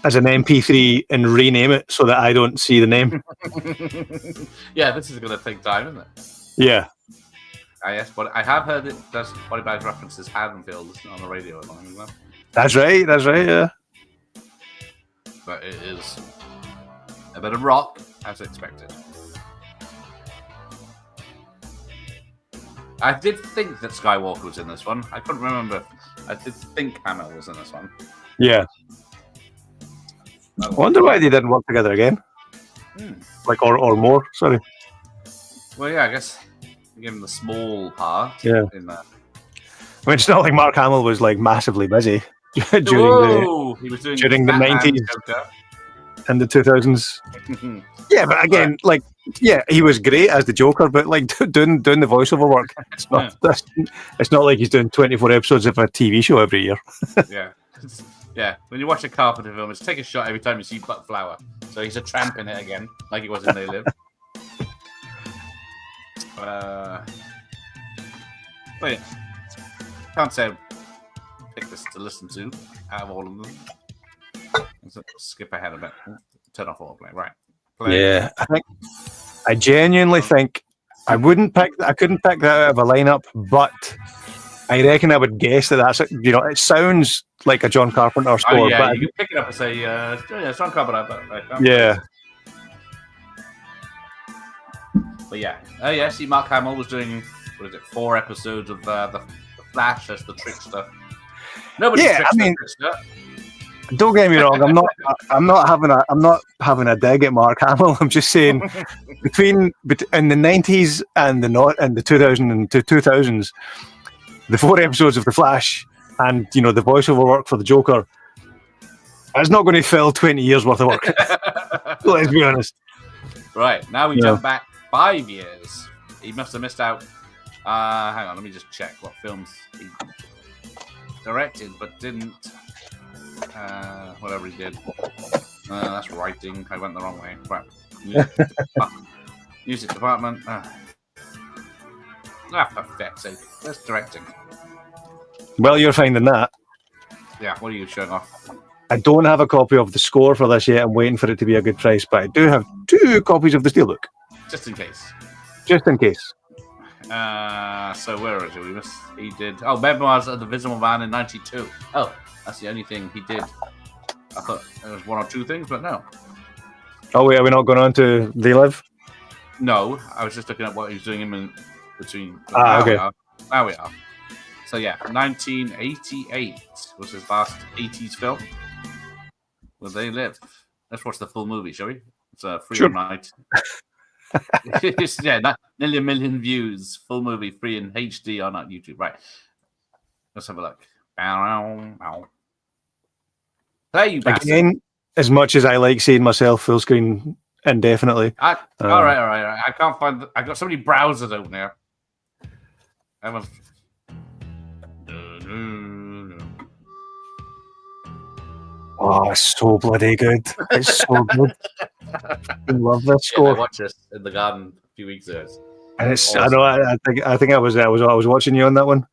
as an MP3 and rename it so that I don't see the name. Yeah, this is going to take time, isn't it? Yeah. Yes, but I have heard it does Body Bags references Haddonfield on the radio at the moment as well. That's right, yeah. But it is a bit of rock, as expected. I did think that Skywalker was in this one. I couldn't remember. I did think Hamill was in this one. Yeah. I wonder why they didn't work together again. Like, or more, sorry. Well, yeah, I guess they gave him the small part. Yeah. In that. I mean, it's not like Mark Hamill was like massively busy during the 90s and the 2000s. Yeah, but again, like, yeah, he was great as the Joker, but like doing the voiceover work, it's not like he's doing 24 episodes of a TV show every year. Yeah. Yeah, when you watch a Carpenter film, it's take a shot every time you see Buck Flower. So he's a tramp in it again, like he was in They Live. But yeah, can't say I pick this to listen to out of all of them. Let's skip ahead a bit. Turn off autoplay. Right. Play. Yeah, I genuinely think I couldn't pick that out of a lineup, but I reckon I would guess that's it. You know, it sounds like a John Carpenter score. Oh, yeah, but you can pick it up and say, it's John Carpenter. But yeah. See, Mark Hamill was doing, 4 episodes of the Flash as the Trickster. Nobody tricks the Trickster. Don't get me wrong. I'm not having a dig at Mark Hamill. I'm just saying, in the 90s and the 2000s, the 4 episodes of The Flash and, you know, the voiceover work for the Joker, it's not going to fill 20 years worth of work. Let's be honest. Right, now we jump back 5 years. He must have missed out. Hang on, let me just check what films he directed but didn't. Whatever he did. That's writing. I went the wrong way. Right. Music department. For fuck's sake. That's directing. Well, you're finding that. Yeah, what are you showing off? I don't have a copy of the score for this yet. I'm waiting for it to be a good price, but I do have 2 copies of the Steelbook. Just in case. Just in case. So where is it? He did... Memoirs of the Visible Man in 92. Oh, that's the only thing he did. I thought there was 1 or 2 things, but no. Oh, wait, are we not going on to They Live? No, I was just looking at what he was doing in between... Okay. Now we are. So yeah, 1988 was his last 80s film. Where They Live. Let's watch the full movie, shall we? It's free Sure. on night. Yeah, nearly 1 million views. Full movie, free in HD on YouTube. Right. Let's have a look. Play, you bastard. Again, as much as I like seeing myself full screen indefinitely. All right. I can't find. I got so many browsers open here. Oh, it's so bloody good. It's so good. I love this I score. watched this in the garden a few weeks ago. And it's awesome. I know I think I was watching you on that one.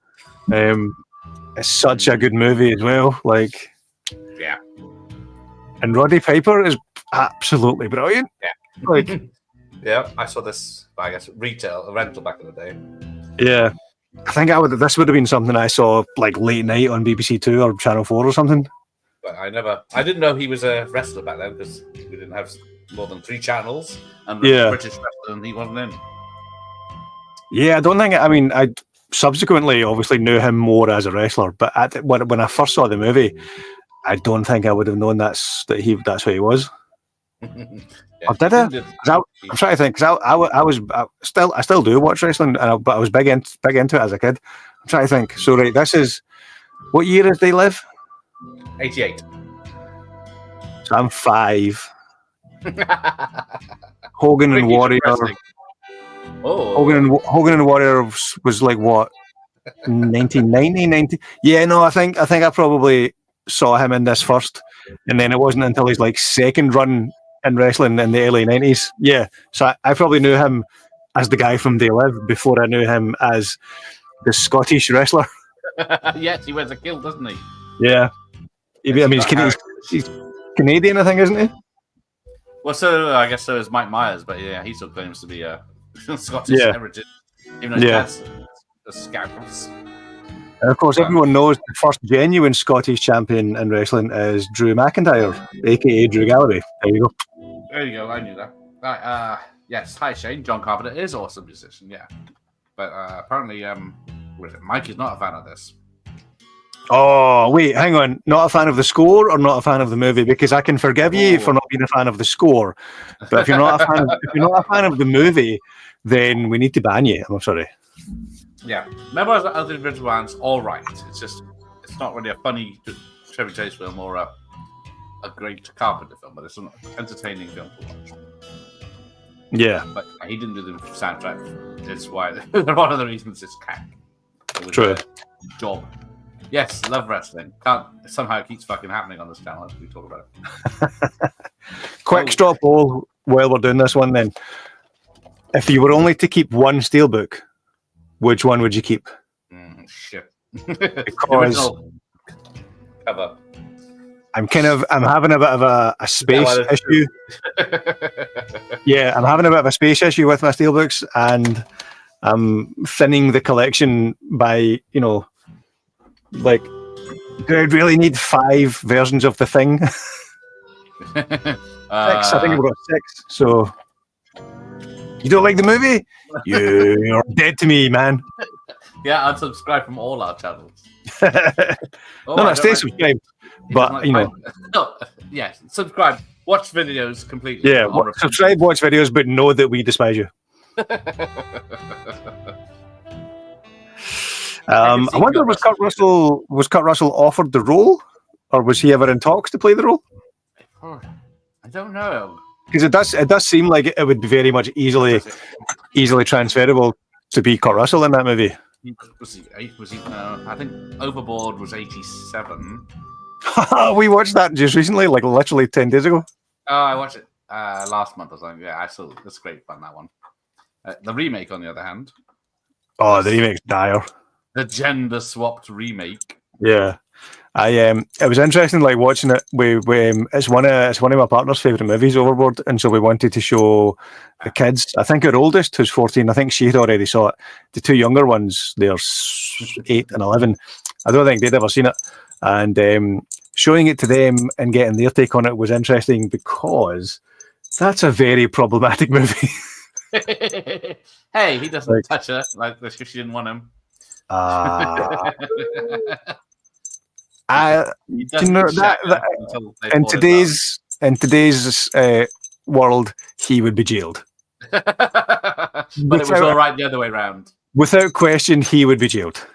It's such a good movie as well. Like, Yeah. and Roddy Piper is absolutely brilliant. Yeah. Like, Yeah, I saw this, I guess, rental back in the day. yeah. I think this would have been something I saw like late night on BBC Two or Channel 4 or something. But I didn't know he was a wrestler back then because we didn't have more than 3 channels. And the Yeah. British wrestler, and he wasn't in. Yeah, I subsequently obviously knew him more as a wrestler, but when I first saw the movie, I don't think I would have known that's who he was. Yeah, Or did I? he 'Cause I'm trying to think. Because I still do watch wrestling, but I was big into it as a kid. I'm trying to think. So right, this is what year did They Live? 88. So I'm 5. Hogan and Warrior. Oh, Hogan and Warrior was like what? 1990, 90. Yeah, no, I think I probably saw him in this first, and then it wasn't until his like second run in wrestling in the early 90s. Yeah, so I probably knew him as the guy from They Live before I knew him as the Scottish wrestler. yes, he wears a kilt, doesn't he? Yeah, he's Canadian, I think, isn't he? Well, so I guess so is Mike Myers, but yeah, he still claims to be a Scottish Yeah. heritage, even though his dad's a Scouse. And of course, everyone knows the first genuine Scottish champion in wrestling is Drew McIntyre, aka Drew Galloway. There you go. There you go. I knew that. Right. Yes. Hi, Shane. John Carpenter is awesome musician. Yeah. But apparently, Mike is not a fan of this. Oh, wait, hang on. Not a fan of the score or not a fan of the movie? Because I can forgive you for not being a fan of the score. But if you're not a fan of the movie, then we need to ban you. I'm sorry. Yeah. Members of the original band's all right. It's not really a funny Chevy Chase film or a great Carpenter film, but it's an entertaining film to watch. Yeah. But he didn't do the soundtrack. That's why one of the reasons it's cack. It was True. a job. Yes, love wrestling. Somehow it keeps fucking happening on this channel as we talk about it. Quick straw poll while we're doing this one then. If you were only to keep one steelbook, which one would you keep? Shit. Because original cover. I'm having a bit of a space issue. Yeah, I'm having a bit of a space issue with my steelbooks, and I'm thinning the collection by, like, do I really need 5 versions of the thing? 6. I think I've got 6. So, you don't like the movie? You're dead to me, man. Yeah, unsubscribe from all our channels. No, stay subscribed. But, yeah, subscribe. Watch videos completely. Yeah, subscribe, watch videos, but know that we despise you. I wonder, was Kurt Russell offered the role, or was he ever in talks to play the role? I don't know. Because it does seem like it would be very much easily transferable to be Kurt Russell in that movie. Was he 8? I think Overboard was 87. We watched that just recently, like literally 10 days ago. Oh, I watched it last month or something. Yeah, I saw it. It's great fun, that one. The remake, on the other hand. Oh, the remake's dire. The gender swapped remake. Yeah, it was interesting, like watching it. It's one of my partner's favorite movies, Overboard, and so we wanted to show the kids. I think our oldest, who's 14, I think she had already saw it. The 2 younger ones, they're 8 and 11. I don't think they'd ever seen it, and showing it to them and getting their take on it was interesting because that's a very problematic movie. Hey, he doesn't touch her like she didn't want him. He You doesn't know, get that, shot that, until they in fall in today's world, he would be jailed. love. But it was all right the other way round. Without question, he would be jailed.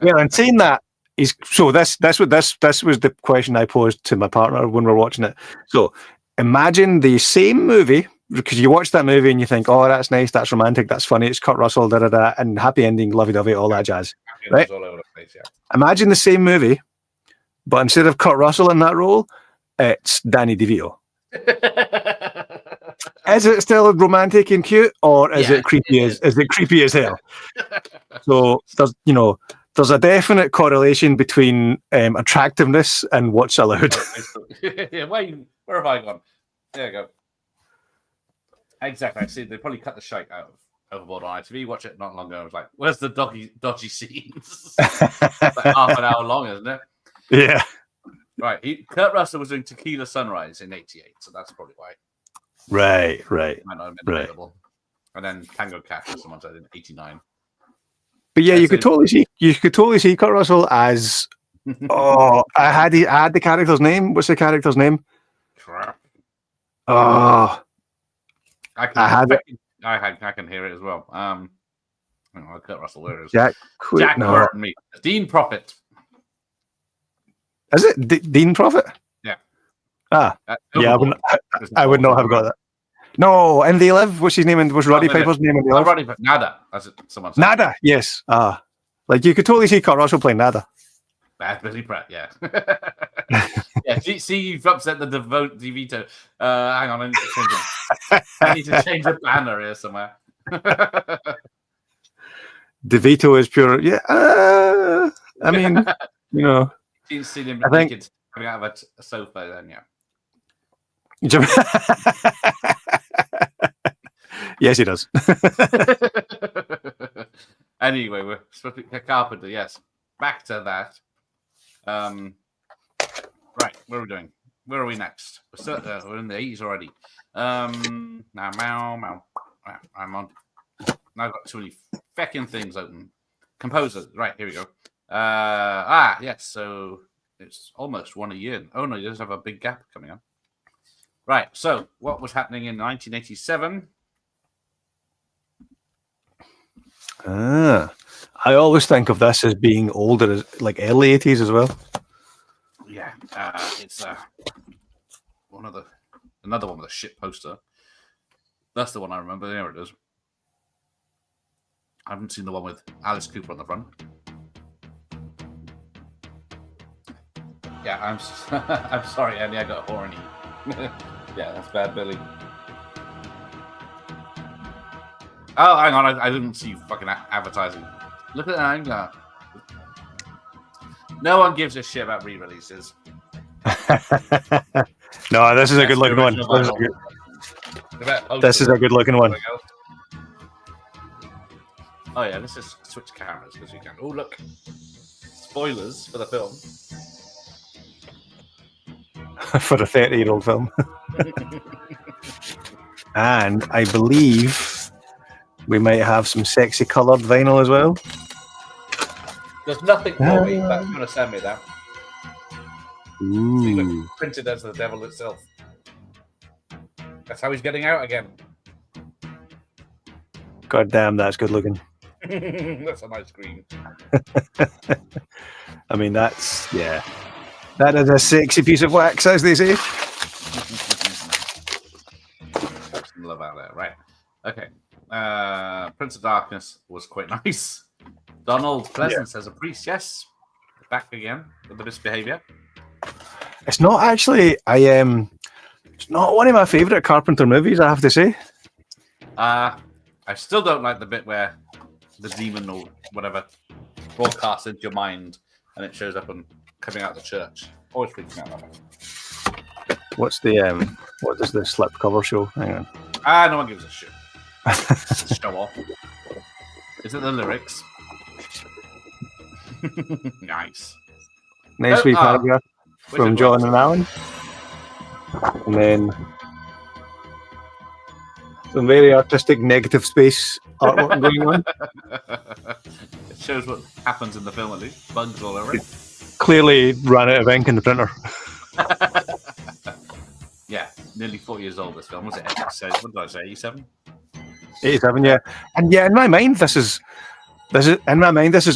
Well, and saying that, this was the question I posed to my partner when we were watching it. So imagine the same movie, because you watch that movie and you think, oh, that's nice, that's romantic, that's funny, it's Kurt Russell, and happy ending, lovey-dovey, all that jazz. Right? All over the place, yeah. Imagine the same movie, but instead of Kurt Russell in that role, it's Danny DeVito. Is it still romantic and cute, or is it creepy as hell? So there's a definite correlation between attractiveness and what's allowed. Yeah, where have I gone? There you go. Exactly. I see. They probably cut the shite out of Overboard on ITV. Watch it not long ago. I was like, "Where's the dodgy scenes?" It's like half an hour long, isn't it? Yeah. Right. Kurt Russell was doing Tequila Sunrise in '88, so that's probably why. Right. It might not have been available. And then Tango Cash, someone said in '89. But yeah, you could totally see Kurt Russell as. Oh, I had the character's name. What's the character's name? Crap. Oh, I can hear it as well. Kurt Russell, where is Jack Burton? Me, Dean Prophet. Is it Dean Prophet? Yeah. Yeah. I would not have got that. No, and They Live. What's his name? And was Roddy Piper's name? In They Live? Roddy, Nada. As someone said. Nada. Yes. Like you could totally see Kurt Russell playing Nada. Bad Billy Pratt. Yeah. Yeah. See, you've upset the DeVito. Hang on, I need to change the banner here somewhere. DeVito is pure. Yeah. I mean, You've seen him naked coming out of a sofa, then yeah. Yes, he does. Anyway, we're supposed to be Carpenter. Yes, back to that. Right, what are we doing? Where are we next? We're in the 80s already. Now, I'm on. Now I've got too many feckin' things open. Composer. Right, here we go. Yes. So it's almost 1 year. Oh no, you just have a big gap coming on. Right. So what was happening in 1987? I always think of this as being older, like early 80s as well. Yeah. It's another one with a shit poster. That's the one I remember. There it is. I haven't seen the one with Alice Cooper on the front. Yeah, I'm sorry, Andy. I got horny. Yeah, that's Bad Billy. Oh, hang on. I didn't see fucking advertising. Look at that anger. No one gives a shit about re-releases. No, this is a good looking one. This is a good looking one. Oh yeah, let's just switch cameras because we can. Oh look, spoilers for the film. For a 30-year-old film. And I believe we might have some sexy coloured vinyl as well. There's nothing for me, but I'm going to send me that. Ooh. Printed as the devil itself. That's how he's getting out again. God damn, that's good looking. That's a nice green. I mean, that is a sexy piece of wax, as they say. Love out there, right? Okay. Prince of Darkness was quite nice. Donald Pleasance as a priest, yes. Back again with the misbehavior. It's not actually. It's not one of my favourite Carpenter movies, I have to say. I still don't like the bit where the demon or whatever broadcasts into your mind and it shows up and coming out of the church. Always freaks me out that way. What does the slip cover show? Hang on. No one gives a shit. Show off. Is it the lyrics? Nice. Nice wee paragraph from John and Alan. And then Some very artistic negative space artwork going on. It shows what happens in the film at least. Bugs all over it. Clearly ran out of ink in the printer. Yeah, nearly 40 years old. This film was it? What did I say? 87. 87, yeah. And yeah, in my mind, this is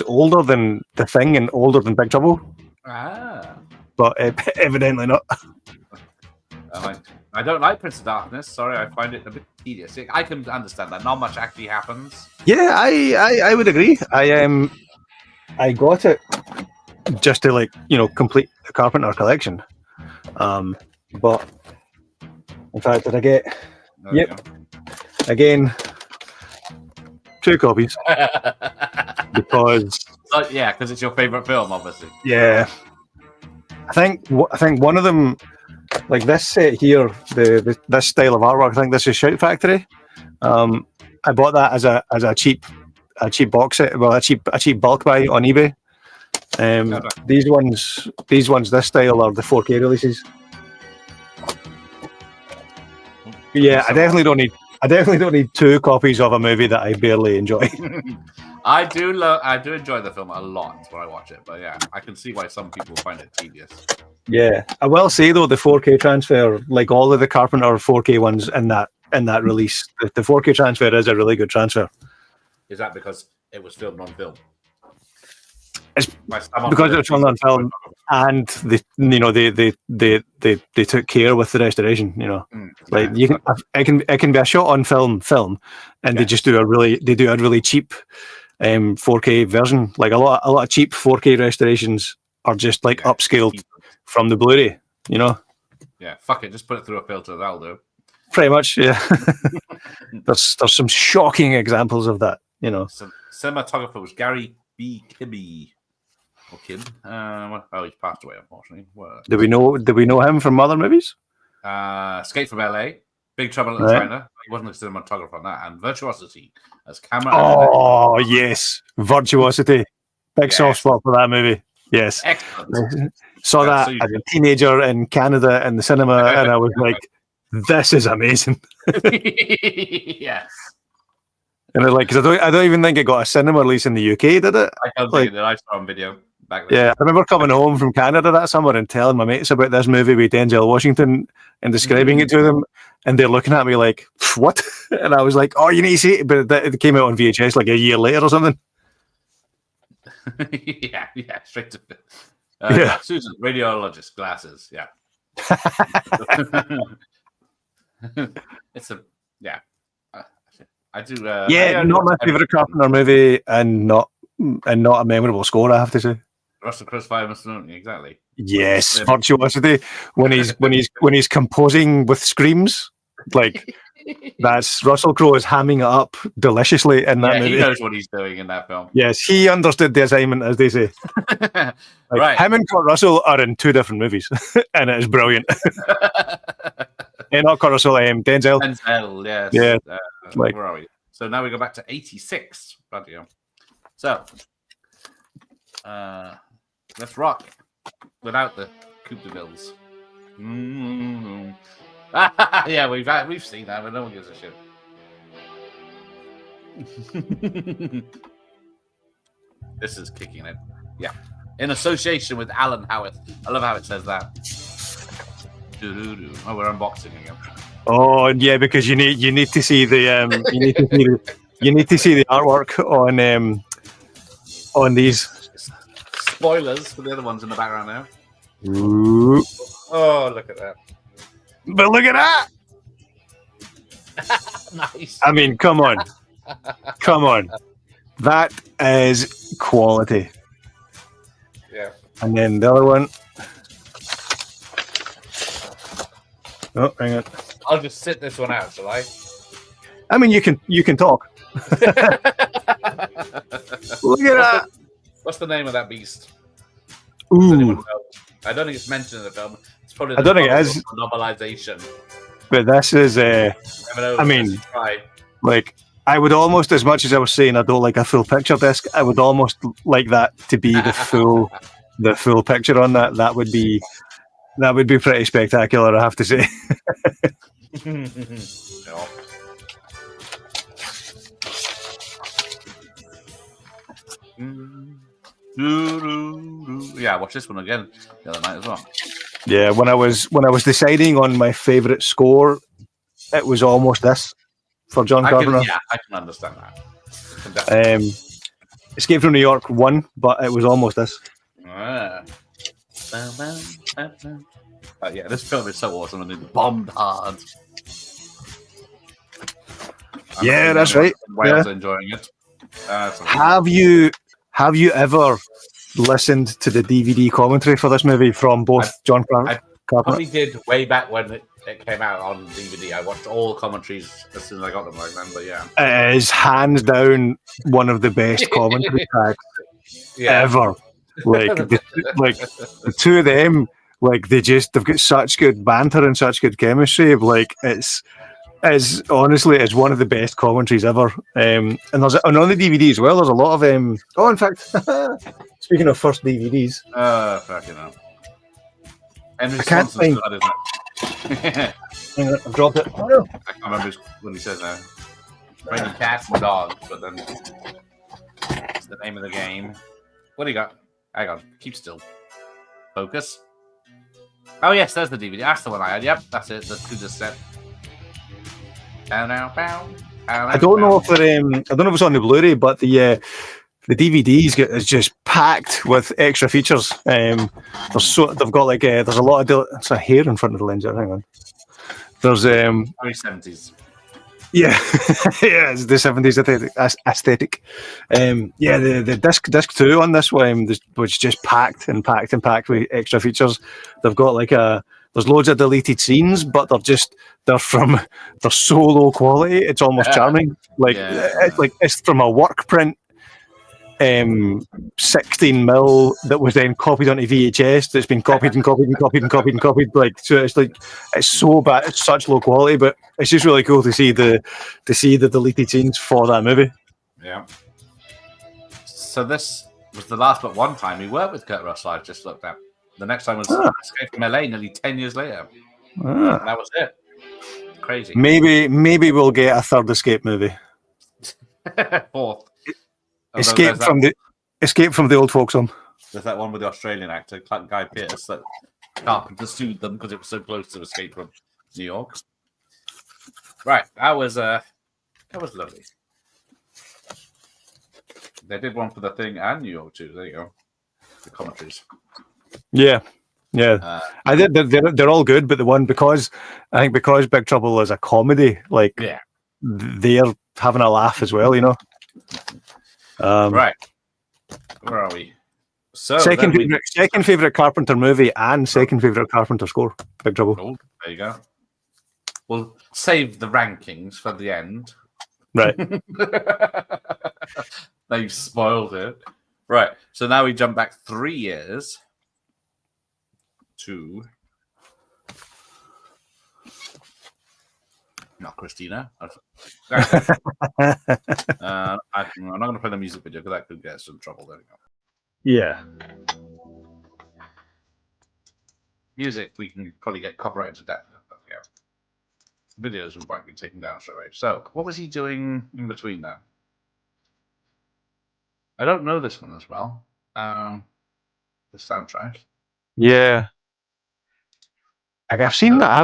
older than The Thing and older than Big Trouble. Ah. But evidently not. I don't like Prince of Darkness. Sorry, I find it a bit tedious. I can understand that. Not much actually happens. Yeah, I would agree. I got it just to complete the Carpenter collection. But in fact, did I get? Yep. Again, 2 copies because. Yeah, because it's your favorite film, obviously. Yeah, I think one of them, like this set here, this style of artwork. I think this is Shout Factory. I bought that as a cheap box set. Well, a cheap bulk buy on eBay. These ones, this style are the 4K releases. Yeah, I definitely don't need 2 copies of a movie that I barely enjoy. I do enjoy the film a lot when I watch it, but yeah, I can see why some people find it tedious. Yeah, I will say though, the 4K transfer, like all of the Carpenter 4K ones in that release, the 4K transfer is a really good transfer. Is that because it was filmed on film? It's because it was filmed on film, and they took care with the restoration. Like it can be a shot on film, and they just do a really cheap 4K version. Like a lot of cheap 4K restorations are just like upscaled from the Blu-ray. Yeah, fuck it, just put it through a filter. That'll do. Pretty much, yeah. There's some shocking examples of that. Some cinematographer was Gary B. Kibbe. Or Kid. He's passed away, unfortunately. Do we know him from other movies? Escape from LA, Big Trouble in China. He wasn't a cinematographer on that, and Virtuosity as camera. Oh yes, Virtuosity. Big soft spot for that movie. Yes, excellent. Saw that as a teenager in Canada in the cinema, and I was like, "This is amazing." Yes. And because I don't even think it got a cinema release in the UK, did it? I don't think it did. I saw it on video back then. Yeah, I remember coming home from Canada that summer and telling my mates about this movie with Denzel Washington and describing it to them, and they're looking at me like, "What?" And I was like, "Oh, you need to see it," but it came out on VHS like a year later or something. yeah, straight to Susan, radiologist, glasses. Yeah, it's a I do. Not my favorite Carpenter movie, and not a memorable score. I have to say. Russell Crowe's Fire Stone, exactly. Yes, Virtuosity when he's composing with screams, like that's Russell Crowe is hamming it up deliciously in that movie. He knows what he's doing in that film. Yes, he understood the assignment, as they say. Right. Him and Kurt Russell are in 2 different movies, and it is brilliant. Not Kurt Russell, Denzel. Denzel, yes. Yeah. Where are we? So now we go back to 86. Bloody hell. So, let's rock without the Coupe de Villes. Mm-hmm. Yeah, we've seen that, but no one gives a shit. This is kicking it. Yeah. In association with Alan Howarth. I love how it says that. Oh, we're unboxing again. Oh yeah, because you need to see the you need to see the artwork on these. Spoilers for the other ones in the background now. Ooh. Oh, look at that! But look at that! Nice. I mean, come on, that is quality. Yeah. And then the other one. Oh, hang on. I'll just sit this one out, shall I? I mean, you can talk. Look at that. What's the name of that beast? Ooh. I don't think it's mentioned in the film. It's probably I don't think it is. Novelization. But this is, I mean, like, I would almost, as much as I was saying I don't like a full picture disc, I would almost like that to be the full picture on that. That would be pretty spectacular, I have to say. Yeah, I watched this one again the other night as well. Yeah, when I was deciding on my favourite score, it was almost this for John Carpenter. I can understand that. I can definitely. Escape from New York won, but it was almost this. Ah. Yeah, this film is so awesome and it bombed hard. Yeah, that's right. Wales Yeah. enjoying it. Have you ever listened to the DVD commentary for this movie from both John Carpenter? Probably did way back when it came out on DVD. I watched all commentaries as soon as I got them back then. But yeah, It is hands down one of the best commentary tracks ever. Like the two of them, like they've got such good banter and such good chemistry. Like it's honestly one of the best commentaries ever. And there's on the DVD as well. There's a lot of in fact, speaking of first DVDs, fucking hell. I can't find. isn't it? I've dropped it. Oh, no. I can't remember when he says that. Raining cats and dogs, but then it's the name of the game. What do you got? Hang on, keep still. Focus. Oh yes, there's the DVD. That's the one I had. Yep, that's it. That's good. Just set. I don't know if it's on the Blu-ray, but the DVD is just packed with extra features. They've got like there's a lot of it's a hair in front of the lens. Hang on. There's early 70s. Yeah, yeah, it's the 70s aesthetic. The disc 2 on this one was just packed with extra features. They've got like there's loads of deleted scenes, but they're so low quality. It's almost charming. It's from a work print. 16mm that was then copied onto VHS. That's been copied and copied and copied and copied and copied. It's so bad. It's such low quality, but it's just really cool to see the deleted scenes for that movie. Yeah. So this was the last but one time he worked with Kurt Russell. I just looked at. The next time was Escape from LA, nearly 10 years later. That was it. Crazy. Maybe we'll get a third Escape movie. Fourth. Escape from the old folks home. There's that one with the Australian actor Guy Pearce that Carpenter sued them because it was so close to Escape from New York. Right, that was lovely. They did one for The Thing and New York too. There you go. The commentaries. Yeah. I did. They're all good, but the one because Big Trouble is a comedy, they're having a laugh as well, you know. Right. Where are we? So second favorite Carpenter movie and second favorite Carpenter score. Big Trouble. Oh, there you go. We'll save the rankings for the end. Right. Now you've spoiled it. Right. So now we jump back 3 years to not Christina. I'm not going to play the music video because that could get us in trouble. There we go. Yeah. Music, we can probably get copyrighted to death. Yeah. Videos will probably be taken down straight away. So, what was he doing in between now? I don't know this one as well. The soundtrack. Yeah. I've seen that. I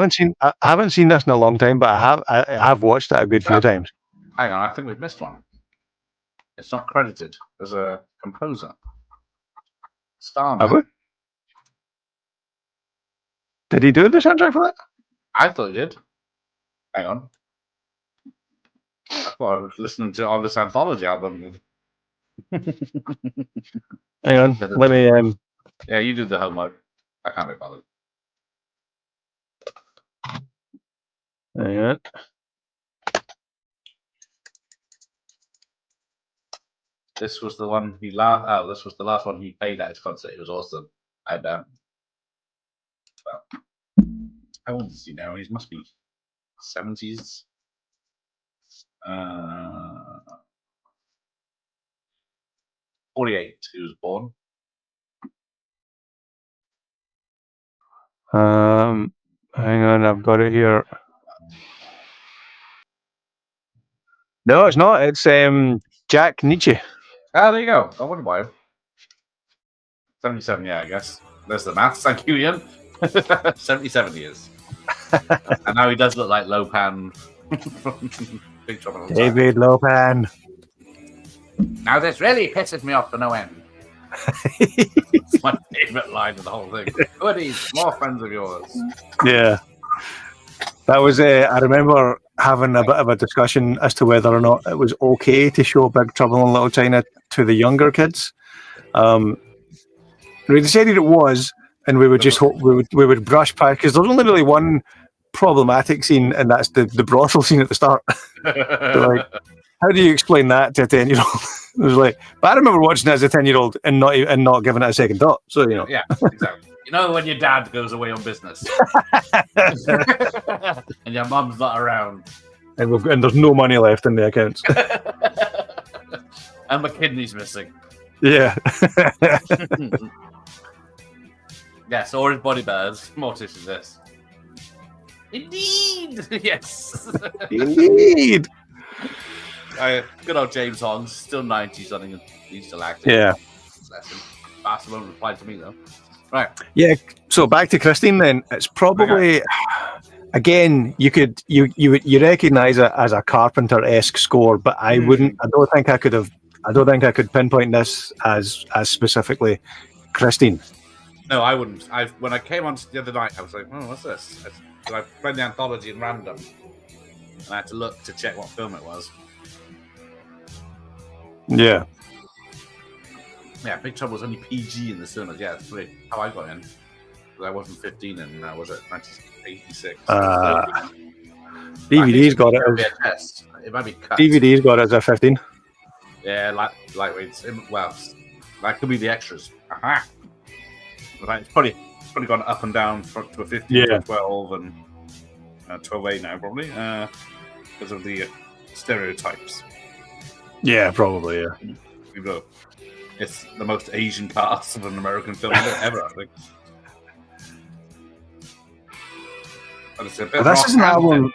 haven't seen this in a long time, but I have watched it a good few times. Hang on, I think we've missed one. It's not credited as a composer. Starman. Have we? Did he do the soundtrack for that? I thought he did. Hang on. I thought I was listening to all this anthology album. Hang on. Let me. Yeah, you do the homework. I can't be bothered. Hang on. This was the one he laughed. Oh, this was the last one he played at his concert. It was awesome. Well, how old is he now? He must be 70s. 48. He was born. Hang on, I've got it here. No, it's not. It's Jack Nietzsche. Ah, there you go. I wonder why. 77, yeah, I guess. There's the maths. Thank you, Ian. 77 years. And now he does look like Lopan from Big Trouble in Little China. David Lopan. Now this really pisses me off to no end. It's my favourite line of the whole thing. Who are these more friends of yours? Yeah. That was, I remember having a bit of a discussion as to whether or not it was okay to show Big Trouble in Little China to the younger kids. We decided it was, and we would just hope we would brush past, because there's only really one problematic scene, and that's the brothel scene at the start. So, like, how do you explain that to a 10-year-old? It was like, but I remember watching it as a 10-year-old and not giving it a second thought. So, you know. Yeah, exactly. You know when your dad goes away on business and your mum's not around. And there's no money left in the accounts. And my kidney's missing. Yeah. Yes, or his body bears. Mortis is this. Indeed! Yes! Indeed. Good old James Hong's still 90 something. He's still active. Yeah. Bless him. Bastard won't reply to me though. Right. Yeah. So back to Christine then. It's probably again you recognise it as a Carpenter-esque score, but I wouldn't. I don't think I could pinpoint this as specifically Christine. No, I wouldn't. When I came on the other night, I was like, "Oh, what's this?" So I read the anthology in random, and I had to look to check what film it was. Yeah. Yeah, Big Trouble was only PG in the cinemas. Yeah, that's really how I got in. Because I wasn't 15 in, was it 1986? DVD's got it as... It might be cut. DVD's got it as a 15. Yeah, lightweights. Well, that could be the extras. Aha! But it's probably gone up and down to a 15, to a 12, and 12A now, probably, because of the stereotypes. Yeah, probably, yeah. Even though it's the most Asian cast of an American film ever, I think. But it's a bit this is an album.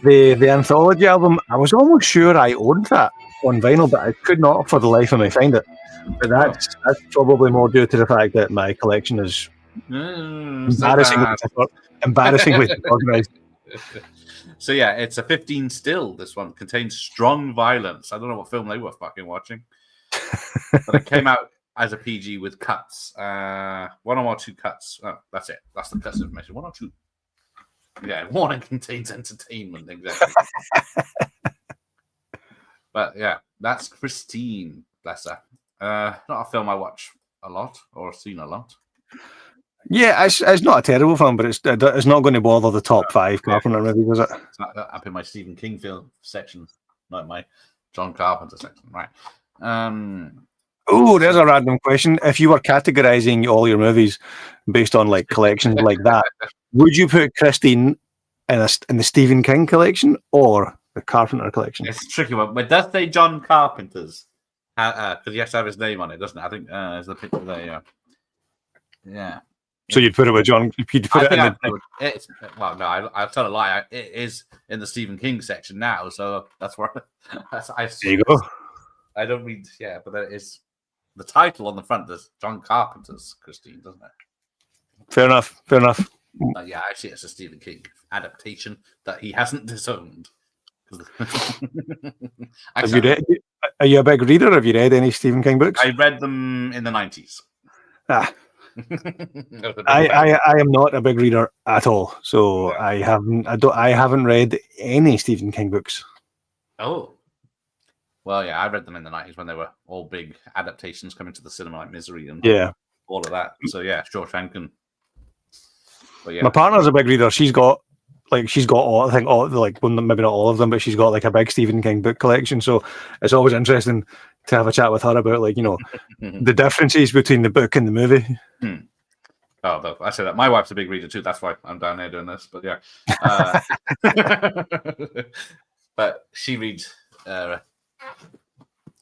The anthology album, I was almost sure I owned that on vinyl, but I could not for the life of me find it. But that's probably more due to the fact that my collection is embarrassingly disorganized. So yeah, it's a 15 still. This one contains strong violence. I don't know what film they were fucking watching, but it came out as a PG with cuts. 1 or 2 cuts. Oh, that's it. That's the cuts information. 1 or 2. Yeah, warning contains entertainment. Exactly. But yeah, that's Christine. Bless her. Not a film I watch a lot or seen a lot. Yeah, it's not a terrible film, but it's not going to bother the top 5 Carpenter movies, is it? It's not up in my Stephen King film section, not my John Carpenter section, right? Oh, there's a random question. If you were categorizing all your movies based on like collections like that, would you put Christine in the Stephen King collection or the Carpenter collection? It's a tricky one. But does say John Carpenter's? Because he has to have his name on it, doesn't it? I think there's the picture there. Yeah. So you'd put it with John. You'd put it in the. Well, no, I'll tell a lie. It is in the Stephen King section now, so that's where. There you go. I don't read. Yeah, but that is the title on the front. There's John Carpenter's Christine, doesn't it? Fair enough. Yeah, actually, it's a Stephen King adaptation that he hasn't disowned. Have you read? Are you a big reader? Have you read any Stephen King books? I read them in the 90s. I am not a big reader at all, so yeah. I haven't read any Stephen King books. Oh, well, yeah, I read them in the 90s when they were all big adaptations coming to the cinema, like Misery and all of that. So yeah, Shawshank and. But, yeah. My partner's a big reader. She's got all, I think all, like, well, maybe not all of them, but she's got like a big Stephen King book collection. So it's always interesting to have a chat with her about, like, you know, the differences between the book and the movie. Oh, I say that. My wife's a big reader too. That's why I'm down there doing this. But yeah, but she reads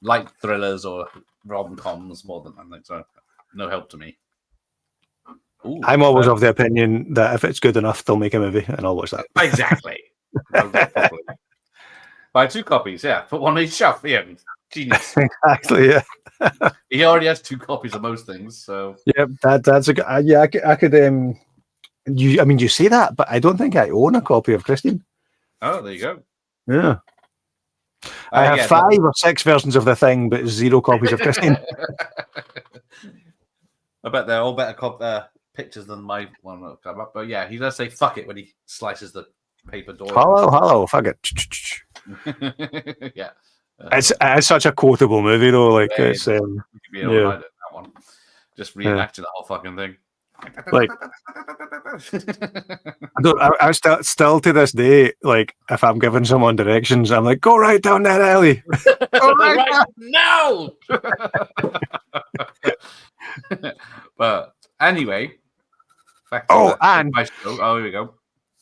light thrillers or rom-coms more than anything. So no help to me. Ooh, I'm always of the opinion that if it's good enough, they'll make a movie, and I'll watch that. Exactly. Buy 2 copies, yeah. Put one on each shelf. Yeah. Genius. Exactly. Yeah. He already has 2 copies of most things, so Yep. That's a good. Yeah. I could. You. I mean, you say that, but I don't think I own a copy of Christine. oh, there you go. Yeah. I have Yeah, 5 or 6 versions of the thing, but 0 copies of Christine. I bet they're all better pictures than my one that come up. But yeah, he does say "fuck it" when he slices the paper door. Hello, fuck it. Yeah, It's such a quotable movie though. Like yeah, it's you could be able to write it, that one. Just reenacting the whole fucking thing. like I still to this day, like if I'm giving someone directions, I'm like, go right down that alley. Go right now. But anyway, back to my show. Oh, here we go.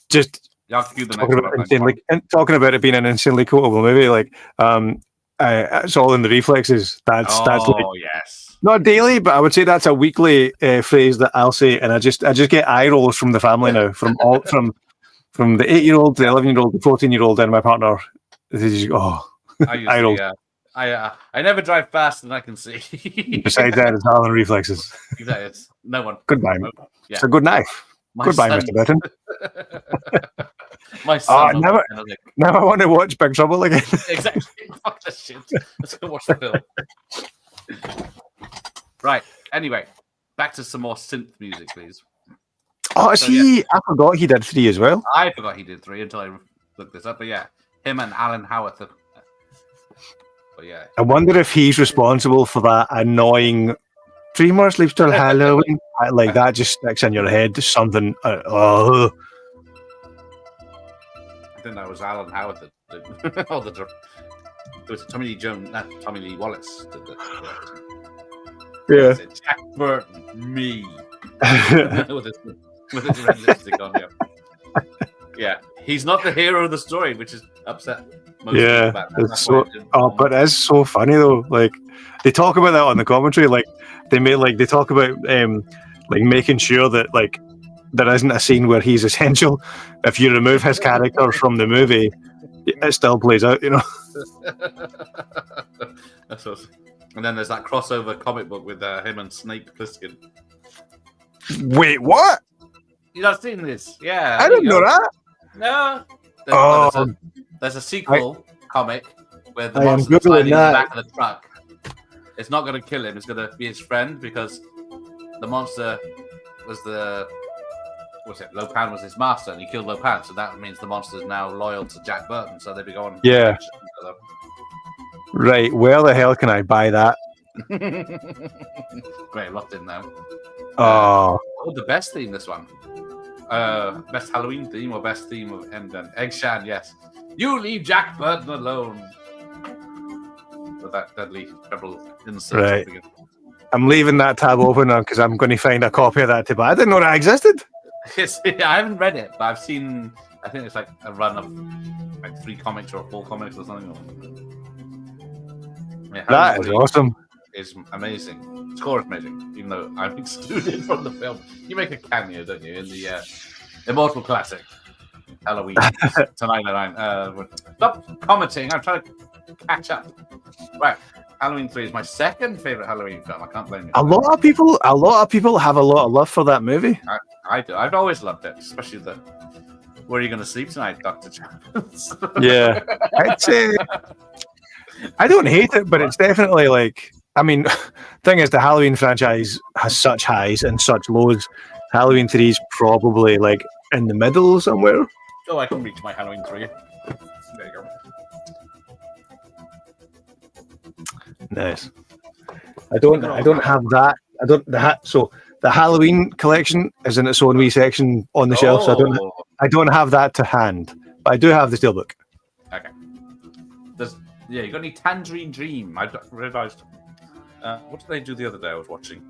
Just Y'all cue the talking next about, talking about it being an insanely quotable movie, like it's all in the reflexes. That's like, yes. not daily, but I would say that's a weekly phrase that I'll say, and I just get eye rolls from the family now, from the 8-year-old, the 11-year-old, the 14-year-old, and my partner. They just eye rolls. I never drive faster than I can see. Besides that, it's all in reflexes. Exactly, it's no one. Goodbye. Yeah. It's a good knife. Goodbye, Mr. Burton. My son. Now I want to watch Big Trouble again. Exactly. Fuck that shit. Let's go watch the film. Right. Anyway, back to some more synth music, please. Oh, is he? Yeah. I forgot he did 3 as well. I forgot he did 3 until I looked this up. But yeah, him and Alan Howarth. But yeah, I wonder if he's responsible for that annoying "3 more sleeps till Halloween." Like that just sticks in your head. Something. I think that was Alan Howarth that did. Oh, it was Tommy Lee Jones, not Tommy Lee Wallace. Did the yeah. Jack Burton, me. with his red lipstick on. Yeah, he's not the hero of the story, which is upset. It's so. But it's so funny though. Like they talk about that on the commentary. Like they talk about like making sure that like there isn't a scene where he's essential. If you remove his character from the movie, it still plays out. You know. That's awesome. And then there's that crossover comic book with him and Snake Plissken. Wait, what? You not seen this? Yeah. I didn't know that. No. There's a sequel comic where the monster's hiding in the back of the truck. It's not going to kill him. It's going to be his friend because the monster was Lopan was his master and he killed Lopan. So that means the monster is now loyal to Jack Burton. So they be going. Yeah. Right. Where the hell can I buy that? Great, locked in now. Oh, the best theme this one. Best Halloween theme or best theme of Egg Shan, yes. You leave Jack Burton alone. With that deadly treble insert. Right. I'm leaving that tab open now because I'm going to find a copy of that too. But I didn't know that existed. I haven't read it, but I've seen. I think it's like a run of like 3 comics or 4 comics or something. Yeah, that is awesome. It's amazing. The score is amazing, even though I'm excluded from the film. You make a cameo, don't you, in the immortal classic Halloween tonight at 9. Stop commenting. I'm trying to catch up. Right. Halloween 3 is my second favorite Halloween film. I can't blame you. A lot of people have a lot of love for that movie. I do. I've always loved it, especially the "Where are you going to sleep tonight, Dr. Chappins?" Yeah, I don't hate it, but it's definitely like. I mean, thing is, the Halloween franchise has such highs and such lows. Halloween 3 is probably like in the middle somewhere. Oh, I can reach my Halloween 3. There you go. Nice. I don't have that. So the Halloween collection is in its own wee section on the shelf. So I don't have that to hand, but I do have the steelbook. Okay. You got any Tangerine Dream? I realised. What did they do the other day? I was watching.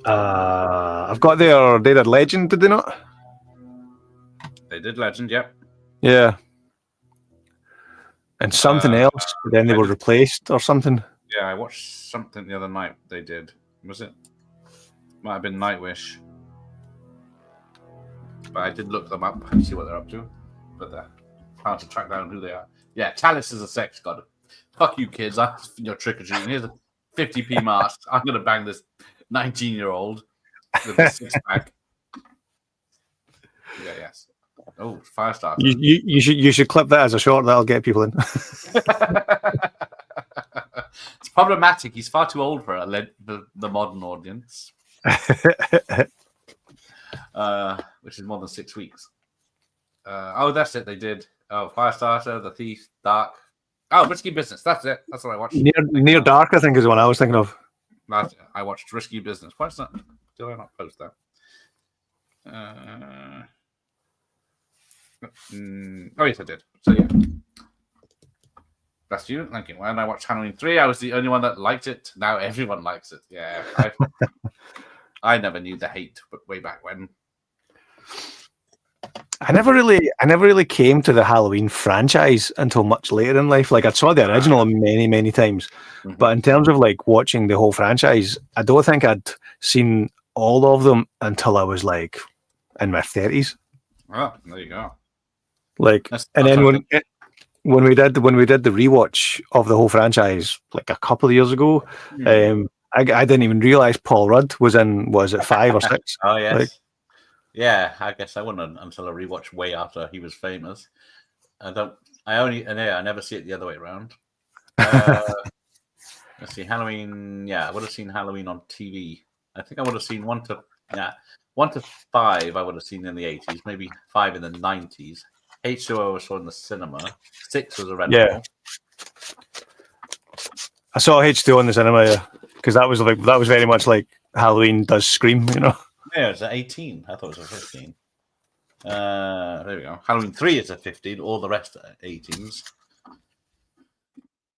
I've got they did Legend, did they not? They did Legend, yep. Yeah. And something else, but then they were replaced or something. Yeah, I watched something the other night they did. Was it? Might have been Nightwish. But I did look them up and see what they're up to. But hard to track down who they are. Yeah, Chalice is a sex god. Fuck you, kids. I'm trick or treating. Here's a 50p mask. I'm gonna bang this 19-year-old with a 6-pack. Yeah, yes. Oh, fire starter. You should clip that as a short. That'll get people in. It's problematic. He's far too old for the modern audience, which is more than 6 weeks. Oh, that's it. They did. Oh, Firestarter, The Thief, Dark. Oh, Risky Business. That's it. That's what I watched. Near Dark, I think, is the one I was thinking of. I watched Risky Business. Why's that? Did I not post that? Oh, yes, I did. So, yeah. That's you. Thank you. When I watched Halloween 3, I was the only one that liked it. Now everyone likes it. Yeah. I never knew the hate way back when. I never really came to the Halloween franchise until much later in life. Like, I saw the original many, many times. Mm-hmm. But in terms of like watching the whole franchise, I don't think I'd seen all of them until I was like in my 30s. Oh, there you go. Like, and then when we did the rewatch of the whole franchise like a couple of years ago, I didn't even realize Paul Rudd was in. Was it 5 or 6? Oh yes. Like, yeah, I guess I wouldn't until I rewatched way after he was famous. I never see it the other way around. Let's see, Halloween. Yeah, I would have seen Halloween on TV. I think I would have seen 1 to 5. I would have seen in the 80s, maybe 5 in the 90s. H2O I saw in the cinema. 6 was a rental. Yeah, I saw H2O in the cinema because that was very much like Halloween does Scream, you know. Yeah, it's at 18. I thought it was a 15. There we go. Halloween 3 is a 15. All the rest are 18s.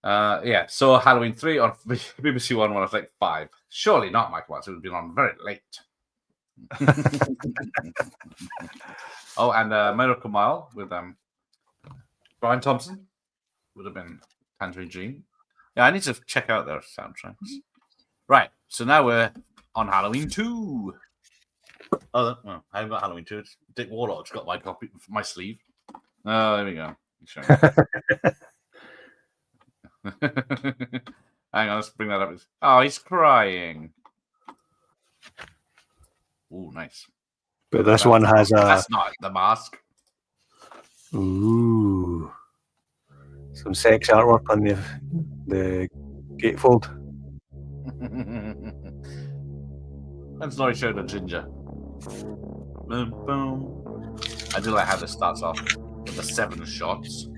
Yeah, so Halloween 3 on BBC One when I was like 5. Surely not, Michael Watts. It would have been on very late. Oh, and Miracle Mile with Brian Thompson would have been Tangerine Dream. Yeah, I need to check out their soundtracks. Right, so now we're on Halloween 2. Oh, well, I haven't got Halloween 2. Dick Warlock's got my copy, my sleeve. Oh, there we go. Hang on, let's bring that up. Oh, he's crying. Ooh, nice. But this one has a... That's not the mask. Ooh. Some sex artwork on the gatefold. That's Laurie showed a ginger. Boom, boom. I do like how this starts off with the 7 shots.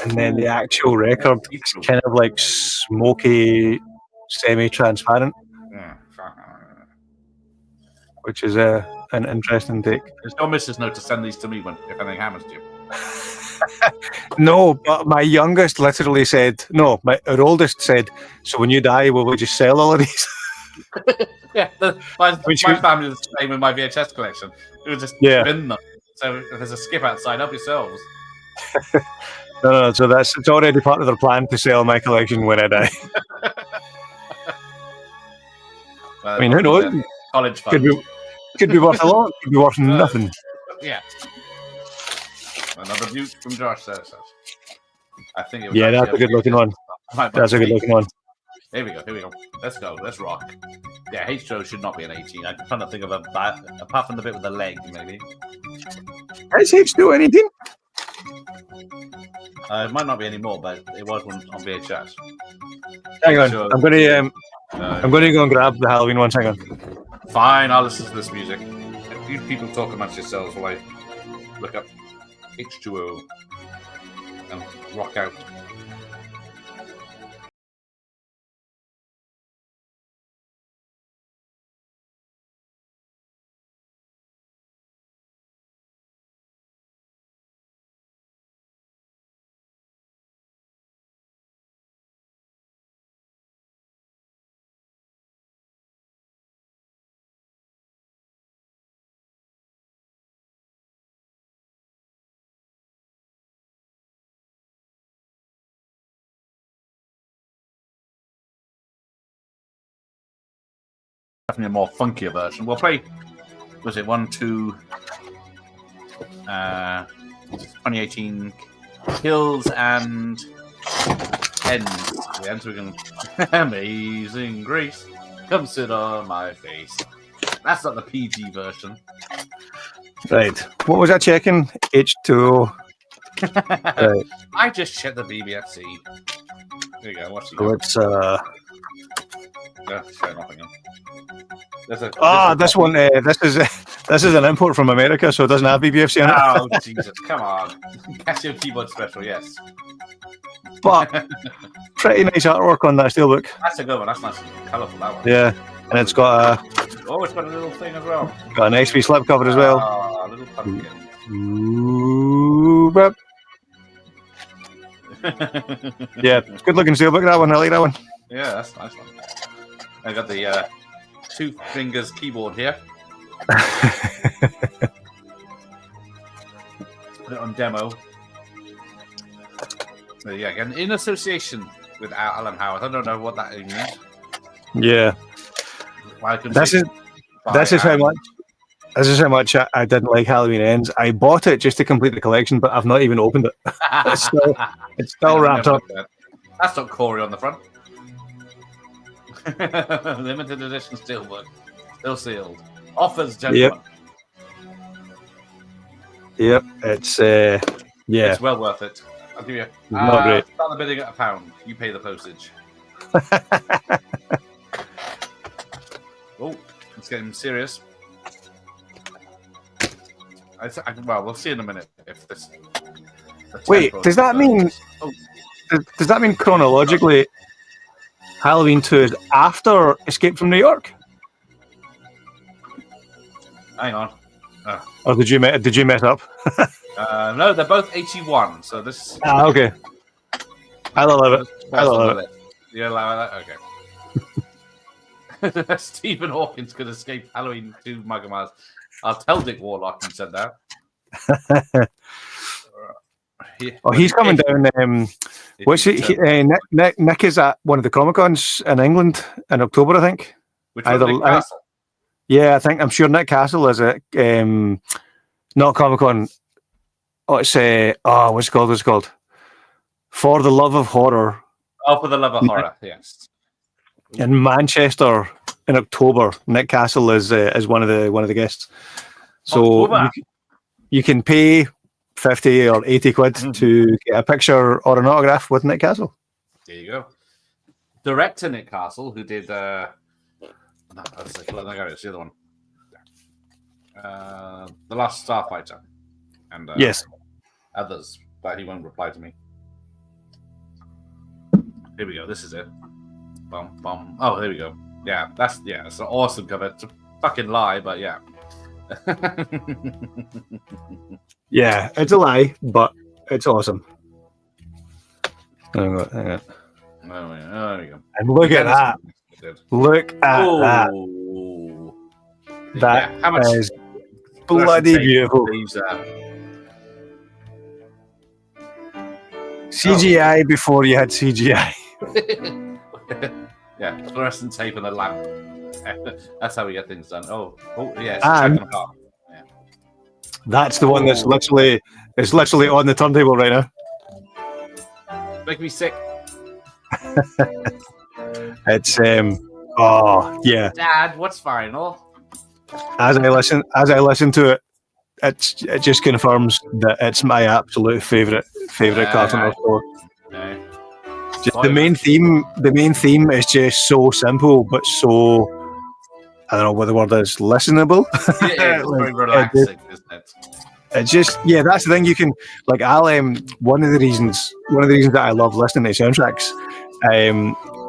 And then the actual record is kind of like smoky, semi-transparent. Yeah. Which is an interesting take. There's no missus note to send these to me if anything happens to you. No, but my youngest literally said, our oldest said, so when you die, will we just sell all of these? Yeah, my family was the same with my VHS collection. It was just bin them. So if there's a skip outside, help yourselves. No, so it's already part of their plan to sell my collection when I die. Well, I mean, who knows? College fund. Could be worth a lot, could be worth nothing. Yeah. Another butte from Josh says. I think it was that's a good looking one. That's a good looking one. Here we go. Let's go. Let's rock. Yeah, H2O should not be an 18. I'm trying to think of apart from the bit with the leg, maybe. Is H2O an 18? It might not be anymore, but it was one on VHS. Hang on, I'm going to go and grab the Halloween one. Hang on. Fine, I'll listen to this music. You people talk amongst yourselves while I look up H2O and rock out. Definitely a more funkier version. We'll play, was it 2018 Kills and ends. It ends with an Amazing Grace. Come sit on my face. That's not the PG version. Right. What was I checking? H2O. Right. I just checked the BBFC. There you go. What's So it's shut off again. this one. This is an import from America, so it doesn't have BBFC in it. Oh Jesus! Come on, Casio keyboard special. Yes, But pretty nice artwork on that steelbook. that's a good one. That's nice and colourful. That one. Yeah, and it's got Oh, it's got a little thing as well. a nice wee slipcover as well. Ah, little pumpkin. Ooh, but yeah, it's good looking steelbook. That one, I like that one. Yeah, that's a nice one. I got the 2 fingers keyboard here. Put it on demo. So, yeah, again, in association with Alan Howard. I don't know what that even means. Yeah, Why I couldn't this say is by this is how Alan. much. This is how much I didn't like Halloween Ends. I bought it just to complete the collection, but I've not even opened it. It's still wrapped up. That's not Corey on the front. Limited edition steelbook. Still sealed. Offers, gentlemen. Yep, it's yeah. It's well worth it. I'll give you. Not great. Start the bidding at £1. You pay the postage. Oh, it's getting serious. Well, we'll see in a minute if this. Wait, does that mean? Oh, Does that mean chronologically, Halloween 2 is after Escape from New York, hang on. or did you mess up? No, they're both 81. So this. Okay. I love it. I love it. You allow that? Okay. Stephen Hawkins could escape Halloween 2 Muggermars. I'll tell Dick Warlock you said that. Oh, he's coming down. What's it? Nick is at one of the Comic Cons in England in October, I think. Which one? Nick Castle? Yeah, I sure Nick Castle is at not Comic Con. Oh, it's what's it called? What's it called? For the Love of Horror. Oh, for the love of horror, yes. In Manchester in October. Nick Castle is one of the guests. So you can pay 50 or 80 quid to get a picture or an autograph with Nick Castle. There you go. Director Nick Castle, who did it's the other one. The Last Starfighter. And yes. Others, but he won't reply to me. Here we go. This is it. Bum, bum. Oh, there we go. Yeah, it's an awesome cover. It's a fucking lie, but yeah. Yeah, it's a lie, but it's awesome. Hang on. There we go. And look at that. Look at that. That how much is bloody beautiful. CGI before you had CGI. Yeah, fluorescent tape and a lamp. That's how we get things done. Oh, yeah. And yeah. That's the one that's literally on the turntable right now. Make me sick. It's oh yeah. Dad, what's final? As I listen to it, it just confirms that it's my absolute favorite Carpenter score. Just the main theme is just so simple, but so, I don't know what the word is, listenable. Yeah, it's very relaxing, isn't it? It's just, yeah, that's the thing. You can, like, one of the reasons that I love listening to soundtracks,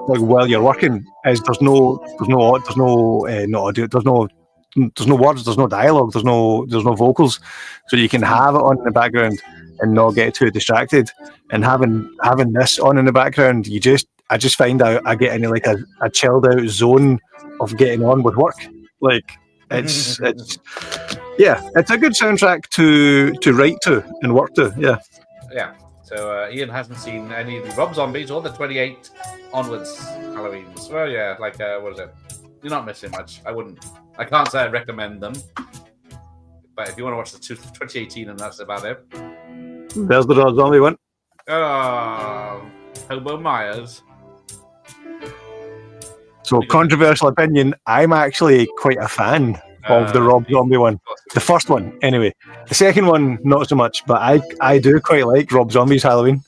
like while you're working, is there's no words, there's no dialogue, there's no vocals, so you can have it on in the background and not get too distracted. And having this on in the background, I just find I get into like a chilled out zone of getting on with work. Like it's a good soundtrack to write to and work to. Yeah. So Ian hasn't seen any of the Rob Zombies or the 28 onwards Halloweens. Well, yeah, like what is it? You're not missing much. I can't say I recommend them, but if you want to watch the 2018, and that's about it. There's the Rob Zombie one. Oh, Hobo Myers. So, controversial opinion, I'm actually quite a fan of the Rob Zombie one. The first one, anyway. The second one, not so much, but I do quite like Rob Zombie's Halloween.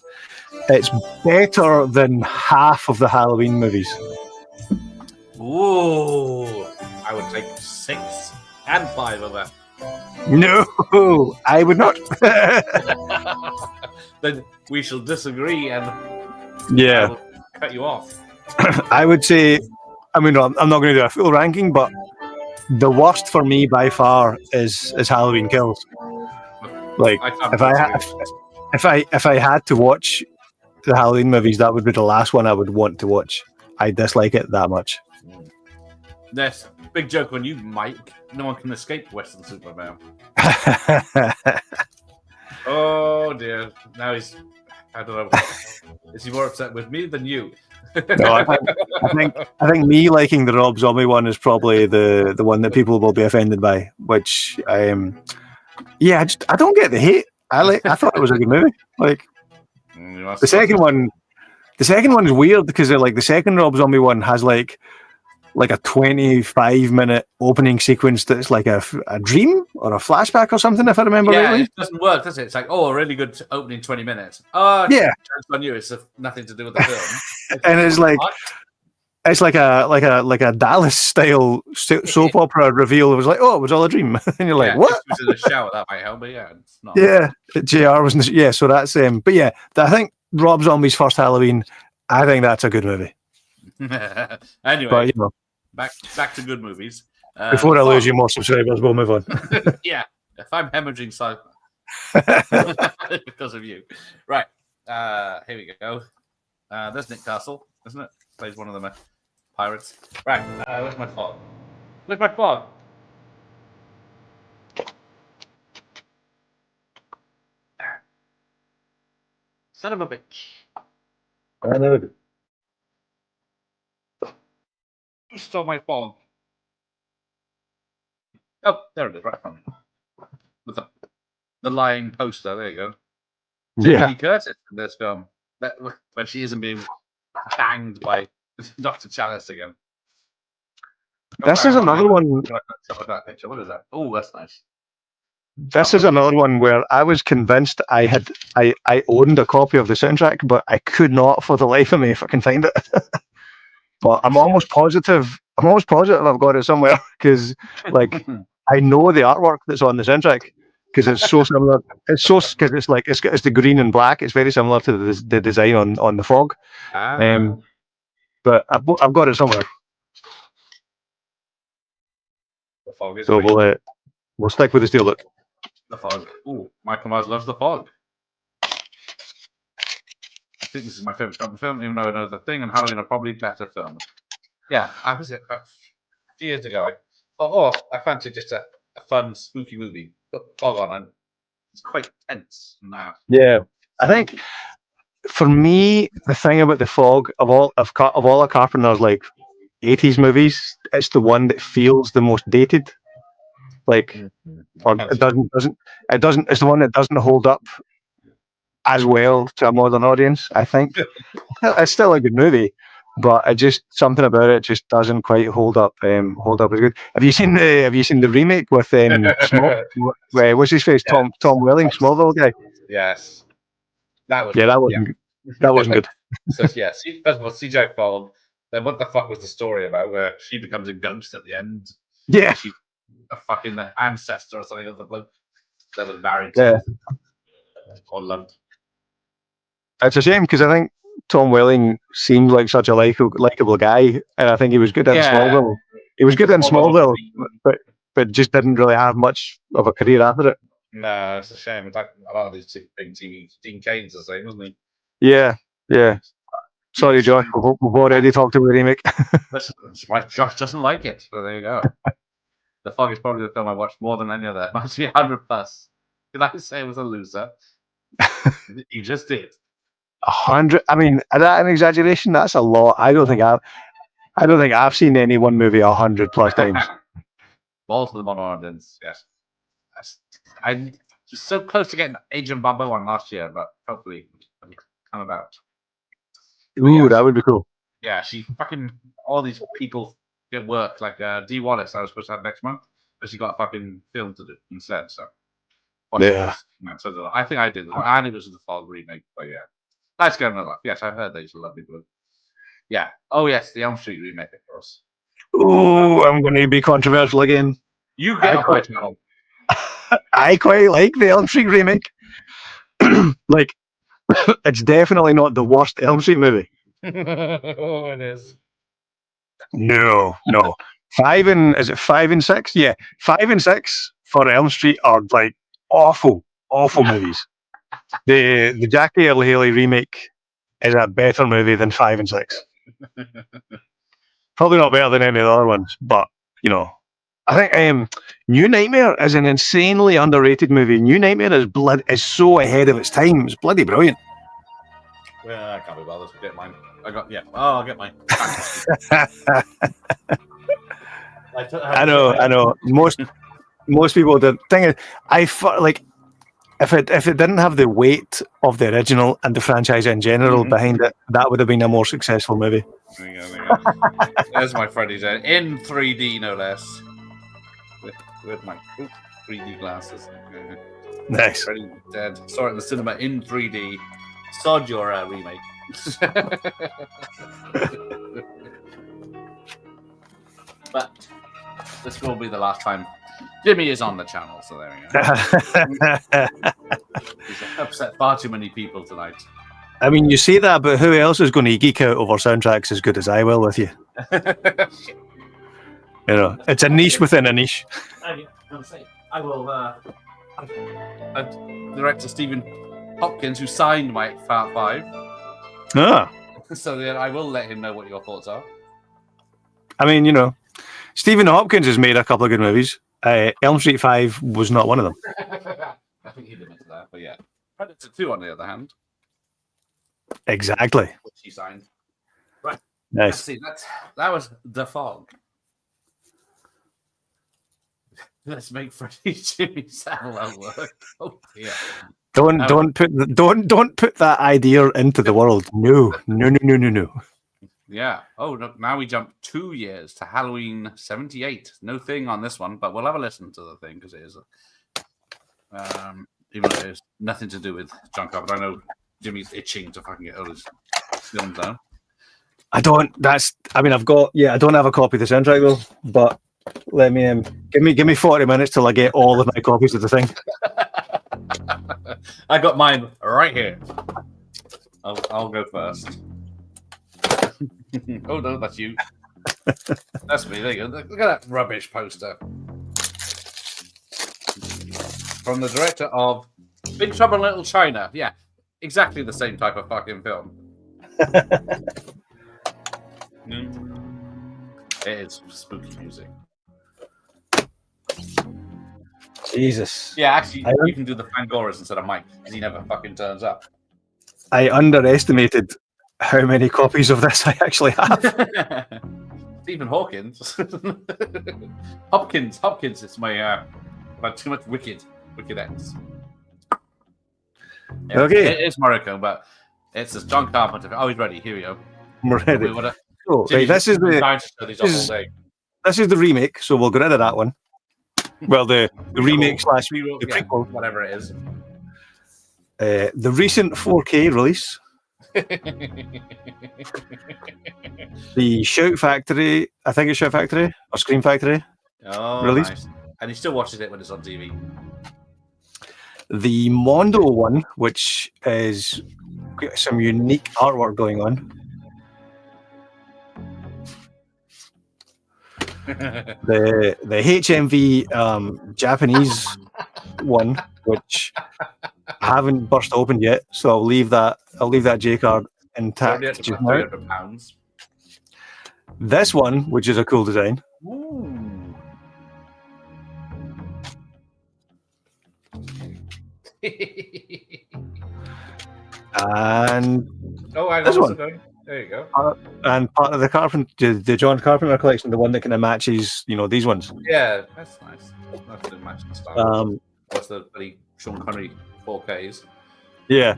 It's better than half of the Halloween movies. Ooh, I would take 6 and 5 of that. No, I would not. Then we shall disagree, and Yeah. I will cut you off. I would say, I mean, I'm not going to do a full ranking, but the worst for me by far is Halloween Kills. Like, if I had to watch the Halloween movies, that would be the last one I would want to watch. I dislike it that much. Yes, big joke on you, Mike. No one can escape Western Superman. Oh dear. Now he's, I don't know. Is he more upset with me than you? No, I think me liking the Rob Zombie one is probably the one that people will be offended by. Which yeah, I don't get the hate. I thought it was a good movie. Like the second one is weird because like the second Rob Zombie one has like a 25-minute opening sequence that's like a dream or a flashback or something, if I remember rightly. It doesn't work, does it? It's like, oh, a really good opening 20 minutes. Oh, yeah, it's on you. It's nothing to do with the film. And it's like it's like a Dallas style soap opera reveal. It was like, oh, it was all a dream, and you're like, what? It was in the shower, that might help, but yeah, it's not. Yeah, JR was in the, yeah. So that's but yeah, I think Rob Zombie's first Halloween. I think that's a good movie. Anyway, but you know. Back to good movies. Before I lose you more subscribers, we'll move on. Yeah, if I'm hemorrhaging because of you. Right, here we go. There's Nick Castle, isn't it? Plays one of the pirates. Right, where's my fog? Where's my fog? Son of a bitch. I know. You stole my fog. Oh, there it is, right from with the lying poster. There you go. Yeah. Lee Curtis in this film, when she isn't being banged by Dr. Chalice again. This is another one. That picture. What is that? Oh, that's nice. This is another one where I was convinced I owned a copy of the soundtrack, but I could not for the life of me if I can find it. But I'm almost positive I've got it somewhere because, like, I know the artwork that's on the soundtrack because it's so similar. It's the green and black. It's very similar to the design on the fog. But I've got it somewhere. The fog is. So we'll stick with the steel look. The fog. Ooh, Michael Myers loves the fog. I think this is my favorite film, even though I know the thing and Halloween are probably better films. Yeah, I was a few years ago. I fancy just a fun, spooky movie. Put fog on, and it's quite tense now. Yeah, I think for me, the thing about the fog of all of Carpenter's like 80s movies, it's the one that feels the most dated. Like, or it doesn't. It's the one that doesn't hold up as well to a modern audience. I think it's still a good movie, but something about it just doesn't quite hold up. Hold up as good. Have you seen the remake with what's his face? Tom Welling, Smallville guy. Yes, that was. Yeah, that wasn't. That wasn't good. So yeah, first of all, CJ Fog. Then what the fuck was the story about where she becomes a ghost at the end? Yeah, she's a fucking ancestor or something of the bloke that was married to. Or loved. It's a shame because I think Tom Welling seemed like such a likable guy, and I think he was good in Smallville. He was good in Smallville, but just didn't really have much of a career after it. No, it's a shame. It's like a lot of these big TV, Dean Kane's the same, wasn't he? Yeah. Sorry, Josh. We've already talked about the remake. That's why Josh doesn't like it. So there you go. The Fog is probably the film I watched more than any other. It must be 100 plus. Did I say it was a loser? You just did. 100. I mean, is that an exaggeration? That's a lot. I don't think I've seen any one movie 100 plus times. Balls to the modern audience. Yes. I was so close to getting Agent Bumbo on last year, but hopefully it'll come about. Ooh, that would be cool. Yeah, she fucking all these people get work like Dee Wallace. I was supposed to have next month, but she got a fucking film to do instead. So Yeah. so I think I did. And it was the fall remake, but yeah, that's going a lot. Yes, I heard these lovely book. Yeah. Oh yes, the Elm Street remake, of course. Ooh, I'm going to be controversial again. You get off my channel. I quite like the Elm Street remake. Like, it's definitely not the worst Elm Street movie. Oh, it is. No. Is it 5 and 6? Yeah, 5 and 6 for Elm Street are like awful movies. The Jackie Earle Haley remake is a better movie than 5 and 6. Probably not better than any of the other ones, but you know, I think New Nightmare is an insanely underrated movie. New Nightmare is so ahead of its time. It's bloody brilliant. Well, I can't be bothered to get mine. I'll get mine. I know. Most people did. Thing is, like if it didn't have the weight of the original and the franchise in general behind it, that would have been a more successful movie. There you go. There's my Freddy's Dead in 3D, no less. With my 3D glasses. Nice. Freddy's Dead. Saw it in the cinema in 3D. Sod your remake. But this will be the last time Jimmy is on the channel, so there we go. He's upset far too many people tonight. I mean, you say that, but who else is going to geek out over soundtracks as good as I will with you? You know, it's a niche within a niche. I will. Director Stephen Hopkins, who signed my Part 5. Ah. So then I will let him know what your thoughts are. I mean, you know, Stephen Hopkins has made a couple of good movies. Elm Street 5 was not one of them. I think he'd admit to that, but yeah. Predator 2, on the other hand. Exactly. Which he signed. Right. Nice. Let's see, that was The Fog. Let's make Freddie Jimmy Savile at work. Oh dear. Don't put that idea into the world. No. Yeah. Oh, look, now we jump 2 years to Halloween '78. No thing on this one, but we'll have a listen to the thing because it is, even though it has nothing to do with John Carpenter. I know Jimmy's itching to fucking get all his films down. I don't have a copy of the soundtrack though, but let me give me 40 minutes till I get all of my copies of the thing. I got mine right here. I'll go first. Oh no, that's you. That's me. There you go. Look at that rubbish poster from the director of Big Trouble in Little China. Yeah, exactly the same type of fucking film. It is spooky music. Jesus. Yeah, actually, you can do the Fangoras instead of Mike because he never fucking turns up. I underestimated how many copies of this I actually have. Stephen Hawkins. Hopkins is my about too much Wicked X. Yeah, okay. It is Morocco, but it's a John Carpenter. Oh, he's ready. Here we go. I'm ready. This is the remake, so we'll get rid of that one. Well, the remake / the prequel, whatever it is. The recent 4K release. The Shout Factory, I think it's Shout Factory or Scream Factory release. Nice. And he still watches it when it's on TV. The Mondo one, which is got some unique artwork going on. The HMV Japanese one, which I haven't burst open yet, so I'll leave that J card intact. Just now. £300. This one, which is a cool design. Ooh. And this one. There you go. And part of the Carpenter, the John Carpenter collection, the one that kind of matches, these ones. Yeah, that's nice. That's the matching style. What's the bloody Sean Connery 4Ks? Yeah,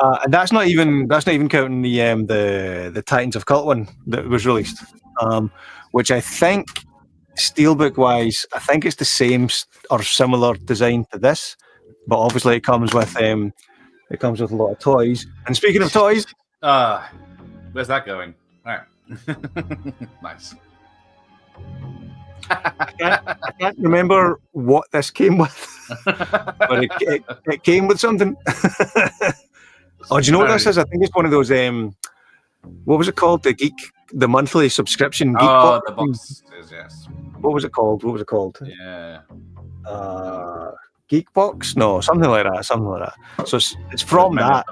and that's not even counting the Titans of Cult one that was released, which I think steelbook wise, I think it's the same or similar design to this, but obviously it comes with a lot of toys. And speaking of toys, Where's that going? All right. Nice. I can't remember what this came with, but it came with something. Oh, do you know what this is? I think it's one of those. What was it called? The monthly subscription geek box. The box is, yes. What was it called? Yeah. Geek box? No, something like that. So it's from that.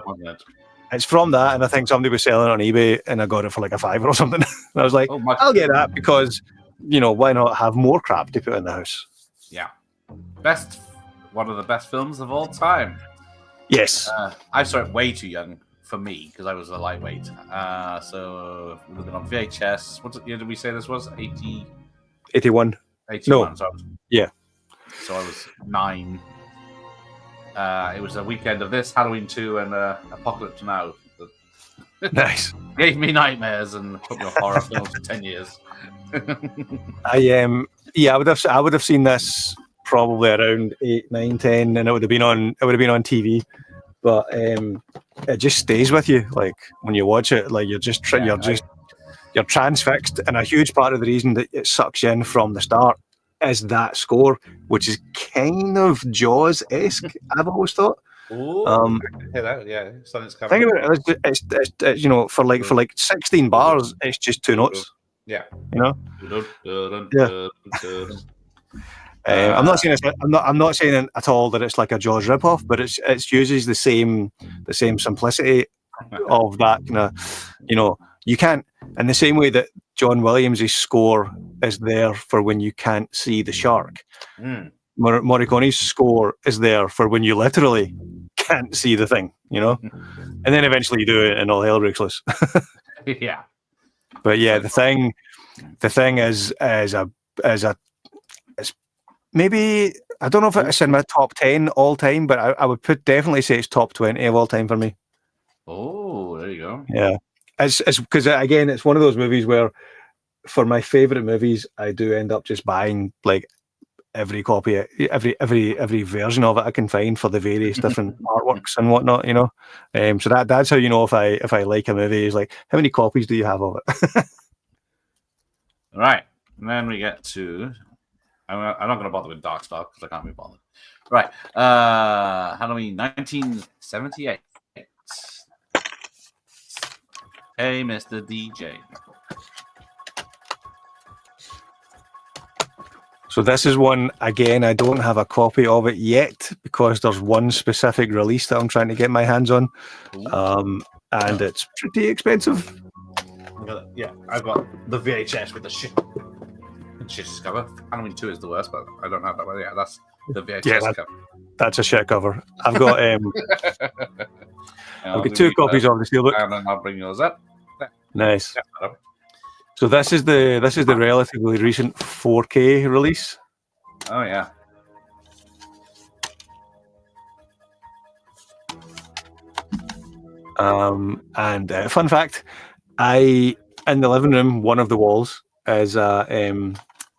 It's from that, and I think somebody was selling it on eBay, and I got it for like a $5 or something. And I was like, I'll get that because, why not have more crap to put in the house? Yeah. One of the best films of all time. Yes. I saw it way too young for me because I was a lightweight. So it would have been on VHS. What year did we say this was? 80... 81. 81. No. So I was 9. It was a weekend of this, Halloween 2, and Apocalypse Now. Nice. Gave me nightmares and put me on horror films for 10 years. I would have seen this probably around 8, 9, 10, and it would have been on TV. But it just stays with you, like when you watch it, like you're transfixed, and a huge part of the reason that it sucks you in from the start is that score, which is kind of Jaws-esque. I've always thought. Ooh, hear that? Yeah, something's coming. Think about it. It's for like 16 bars, it's just 2 notes. Yeah. Yeah. I'm not saying at all that it's like a Jaws ripoff, but it uses the same simplicity of that kind of, you can't, in the same way that John Williams' score is there for when you can't see the shark. Morricone's score is there for when you literally can't see the thing, and then eventually you do it and all hell breaks loose. Yeah. But yeah, the thing is maybe, I don't know if it's in my top 10 all time, but I would definitely say it's top 20 of all time for me. Oh, there you go. Yeah. It's because, again, it's one of those movies where for my favorite movies, I do end up just buying like every copy, every version of it I can find for the various different artworks and whatnot, So that's how you know if I like a movie, is like, how many copies do you have of it? Right. And then we get to, I'm not going to bother with Dark Star because I can't be bothered. Right. Halloween 1978. Hey, Mr. DJ. So this is one, again, I don't have a copy of it yet because there's one specific release that I'm trying to get my hands on. And it's pretty expensive. Yeah, I've got the VHS with the shit cover. Halloween 2 is the worst, but I don't have that one. Yeah, that's the VHS cover. That's a shit cover. I've got I've got 2 copies of the steelbook. And then I'll bring yours up. Nice. So this is the relatively recent 4K release. Oh yeah. And fun fact, in the living room, one of the walls is a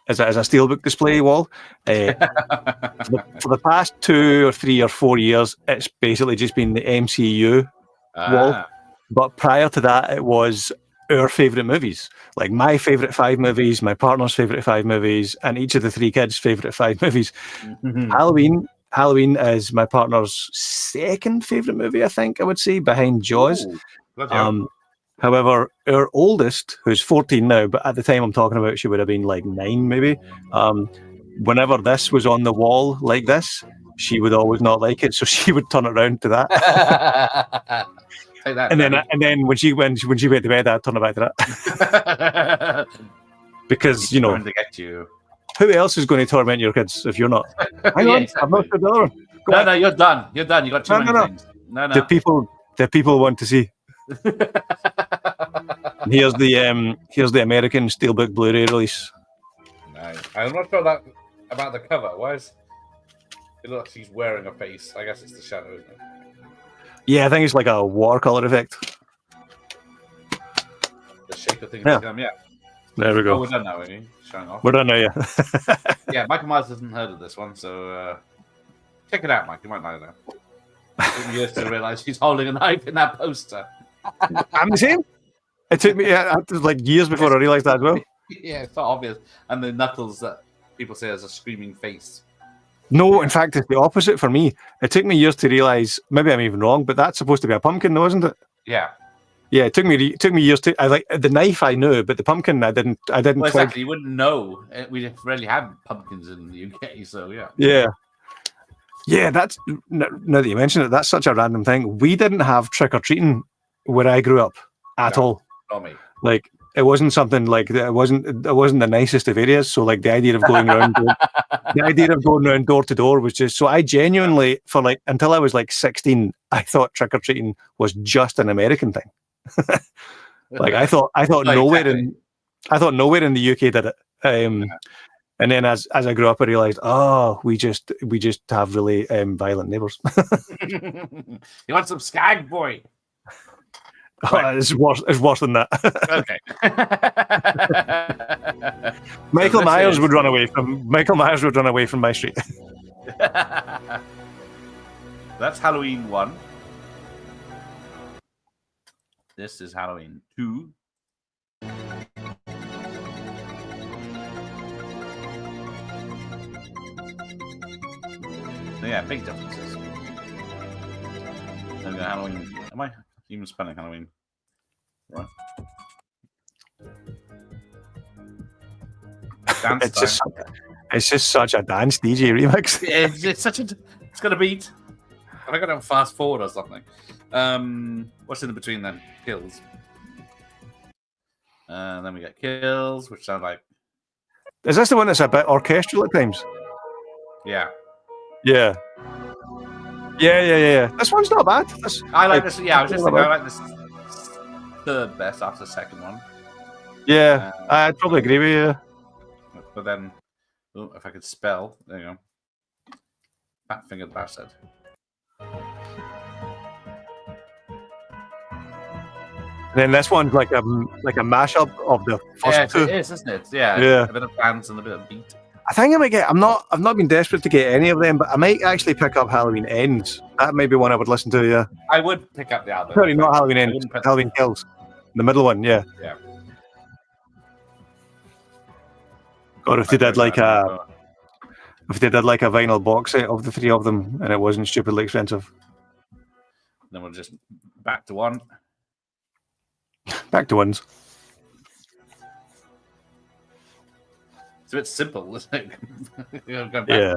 steelbook display wall. For the past 2 or 3 or 4 years, it's basically just been the MCU wall. But prior to that, it was our favourite movies. Like my favourite 5 movies, my partner's favourite 5 movies, and each of the 3 kids' favourite 5 movies. Halloween is my partner's second favourite movie, I think I would say, behind Jaws. However, our oldest, who's 14 now, but at the time I'm talking about, she would have been like 9 maybe. Whenever this was on the wall like this, she would always not like it, so she would turn it around to that. And then when she went to bed, I'd turn it back to that. Because to get you. Who else is going to torment your kids if you're not? Hang on, I've not said the other one. No, you're done. You're done. You got too many things. No. The people want to see. Here's the American Steelbook Blu-ray release. Nice. I'm not sure about the cover. Why is it looks like he's wearing a face? I guess it's the shadow, isn't it? Yeah, I think it's like a watercolor effect. The shaker thing. Yeah. Yeah. There we Oh, go. we're done now, are we? Showing off. We're done now, yeah. Yeah, Michael Myers hasn't heard of this one, so check it out, Mike. You might like that. It took me years to realise he's holding a knife in that poster. I'm the same. It took me like years before I realised that as well. Yeah, it's not obvious. And the knuckles that people say is a screaming face. No, in fact, it's the opposite for me. It took me years to realise. Maybe I'm even wrong, but that's supposed to be a pumpkin, though, isn't it? Yeah. Yeah, it took me years to. I like the knife. I knew, but the pumpkin, I didn't. Well, twig. exactly. You wouldn't know. We rarely have pumpkins in the UK, so yeah. Yeah. Yeah, that's now that you mention it, that's such a random thing. We didn't have trick or treating where I grew up at all. Not me. Like it wasn't something like that. It wasn't the nicest of areas. So like the idea of going around, door to door was just. So I genuinely, for like until I was like 16, I thought trick or treating was just an American thing. Like I thought nowhere in the UK did it. And then as I grew up, I realized, oh, we just have really violent neighbors. You want some skag, boy? Right. It's worse than that. Okay. Michael Myers would run away from my street. That's Halloween 1. This is Halloween 2. So yeah, big differences. Then we got Halloween. Am I even spelling Halloween? Right. It's just such a dance DJ remix. It's got a beat. I got to fast forward or something. What's in between then? Kills. Then we get Kills, which sound like. Is this the one that's a bit orchestral at times? Yeah. Yeah. This one's not bad. I like this. Yeah, I was just thinking, I like this third best after the second one. Yeah, I'd probably agree with you. But then, if I could spell, there you go. Fat fingered bastard. And then this one's like a mashup of the first two. It is, isn't it? Yeah. Yeah. A bit of dance and a bit of beat. I think I might get. I've not been desperate to get any of them, but I might actually pick up Halloween Ends. That may be one I would listen to. Yeah. I would pick up the album. Sorry, not Halloween Ends. Halloween Kills. The middle one. Yeah. Yeah. Or if they did like a vinyl box set of the three of them, and it wasn't stupidly expensive. Then we'll just back to one. Back to ones. It's a bit simple, isn't it? Yeah.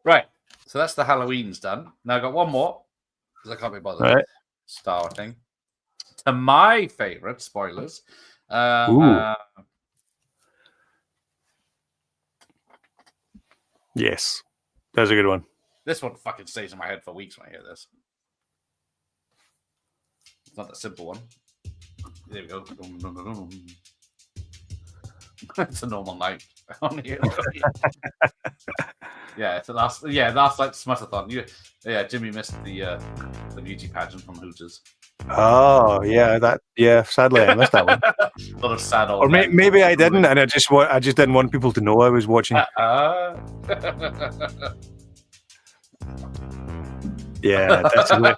Right. So that's the Halloween's done. Now I've got one more because I can't be bothered. Right. Star thing. To my favorite spoilers. Yes, that's a good one. This one fucking stays in my head for weeks when I hear this. It's not that simple one. There we go. It's a normal night on here. Yeah, it's the last like Smuttathon. Jimmy missed the beauty pageant from Hooters. Oh yeah, sadly I missed that one. A lot of sad old. Or maybe I didn't, and I just didn't want people to know I was watching. Yeah, definitely.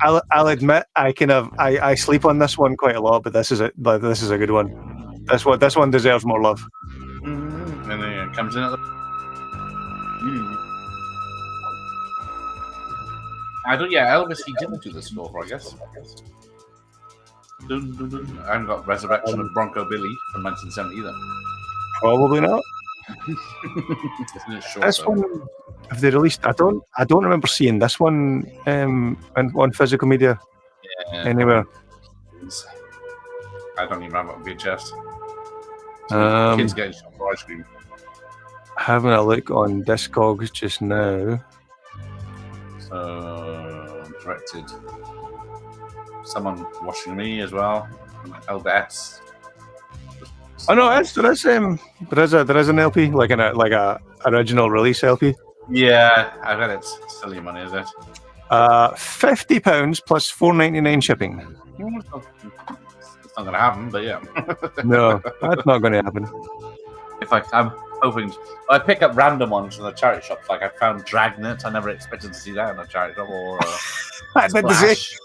I'll admit I sleep on this one quite a lot, but this is a good one. This one deserves more love. And then it comes in at the. I don't. Yeah, Elvis. He didn't do the score for, I guess. Dun, dun, dun. I haven't got Resurrection of Bronco Billy from 1970 either. Probably not. Short, this one, if they released, I don't remember seeing this one on physical media anywhere. I don't even remember on VHS. Kids getting shot for ice cream. Having a look on Discogs just now. So directed. Someone watching me as well. LBS. Oh no, there is an LP, like a original release LP. Yeah, I bet it's silly money, is it? £50 plus $4.99 shipping. It's not going to happen, but yeah. No, that's not going to happen. If I'm hoping, I pick up random ones from the charity shops. Like I found Dragnet. I never expected to see that in a charity shop. Or I did the same. Splash.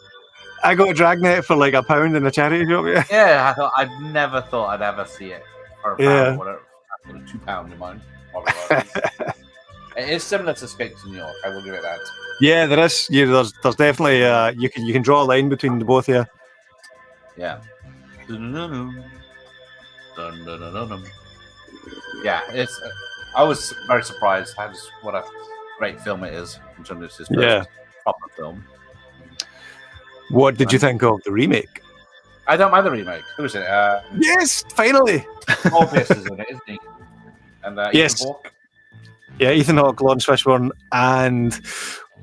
I got Dragnet for like £1 in a charity shop. Yeah. Yeah, I never thought I'd ever see it for £1, Yeah. whatever, £2 in mine. It is similar to Escape to New York. I will give it that. Yeah, there is. Yeah, there's definitely you can draw a line between the both. Yeah. Yeah. Yeah, it's. I was very surprised what a great film it is in terms of his first proper film. What did you think of the remake? I don't mind the remake. Who is it? Yes, finally. Morbius is in it, isn't he? And Yes. Ethan Hawke. Yeah, Ethan Hawke, Lawrence Fishburne, and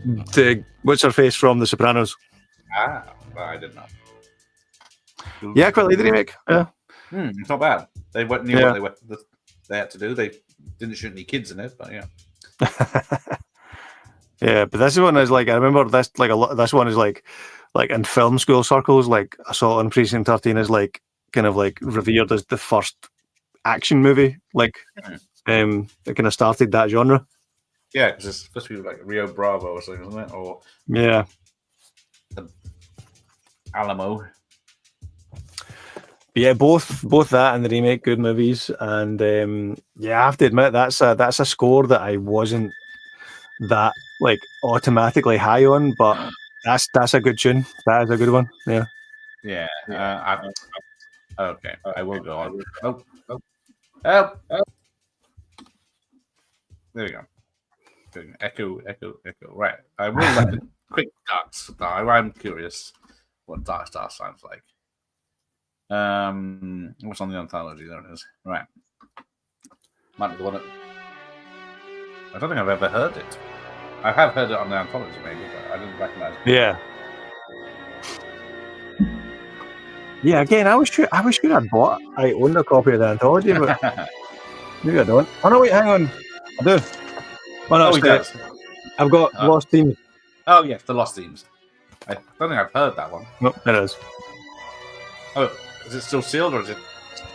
the what's her face from The Sopranos. Well, I didn't know. Yeah, I quite like the remake. Yeah. It's not bad. They knew what they had to do. They didn't shoot any kids in it, but yeah. Yeah, but this one is like I remember this like a lot. This one is like in film school circles, like Assault on Precinct 13 is like kind of like revered as the first action movie, like that kind of started that genre. Yeah, because it's supposed to be like Rio Bravo or something, isn't it? Or Yeah. the Alamo. But yeah, both that and the remake, good movies, and yeah, I have to admit that's a score that I wasn't that like automatically high on, but that's a good tune. That is a good one. Yeah. Yeah. Okay, I will go on. Oh. There we go. Echo. Right. I will let the quick Dark Star. I'm curious what Dark Star sounds like. What's on the anthology? There it is. Right. Might be the one that... I don't think I've ever heard it. I have heard it on the anthology, maybe, but I didn't recognize it. Yeah. Yeah, again, I was sure I owned a copy of the anthology, but maybe I don't. Oh no, wait, hang on. I do. Oh no, he does. I've got Lost Themes. Oh yes, the Lost Themes. I don't think I've heard that one. No, it is. Oh, is it still sealed or is it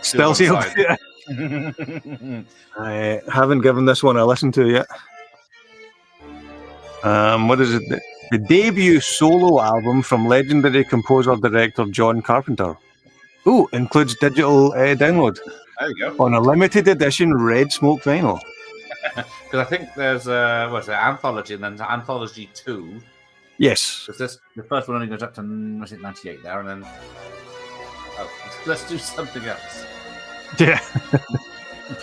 Still sealed? Yeah. I haven't given this one a listen to yet. What is it? The debut solo album from legendary composer-director John Carpenter. Ooh, includes digital download. There you go. On a limited edition red smoke vinyl. Because I think there's anthology and then anthology 2. Yes. Because the first one only goes up to 98 there, and then let's do something else. Yeah.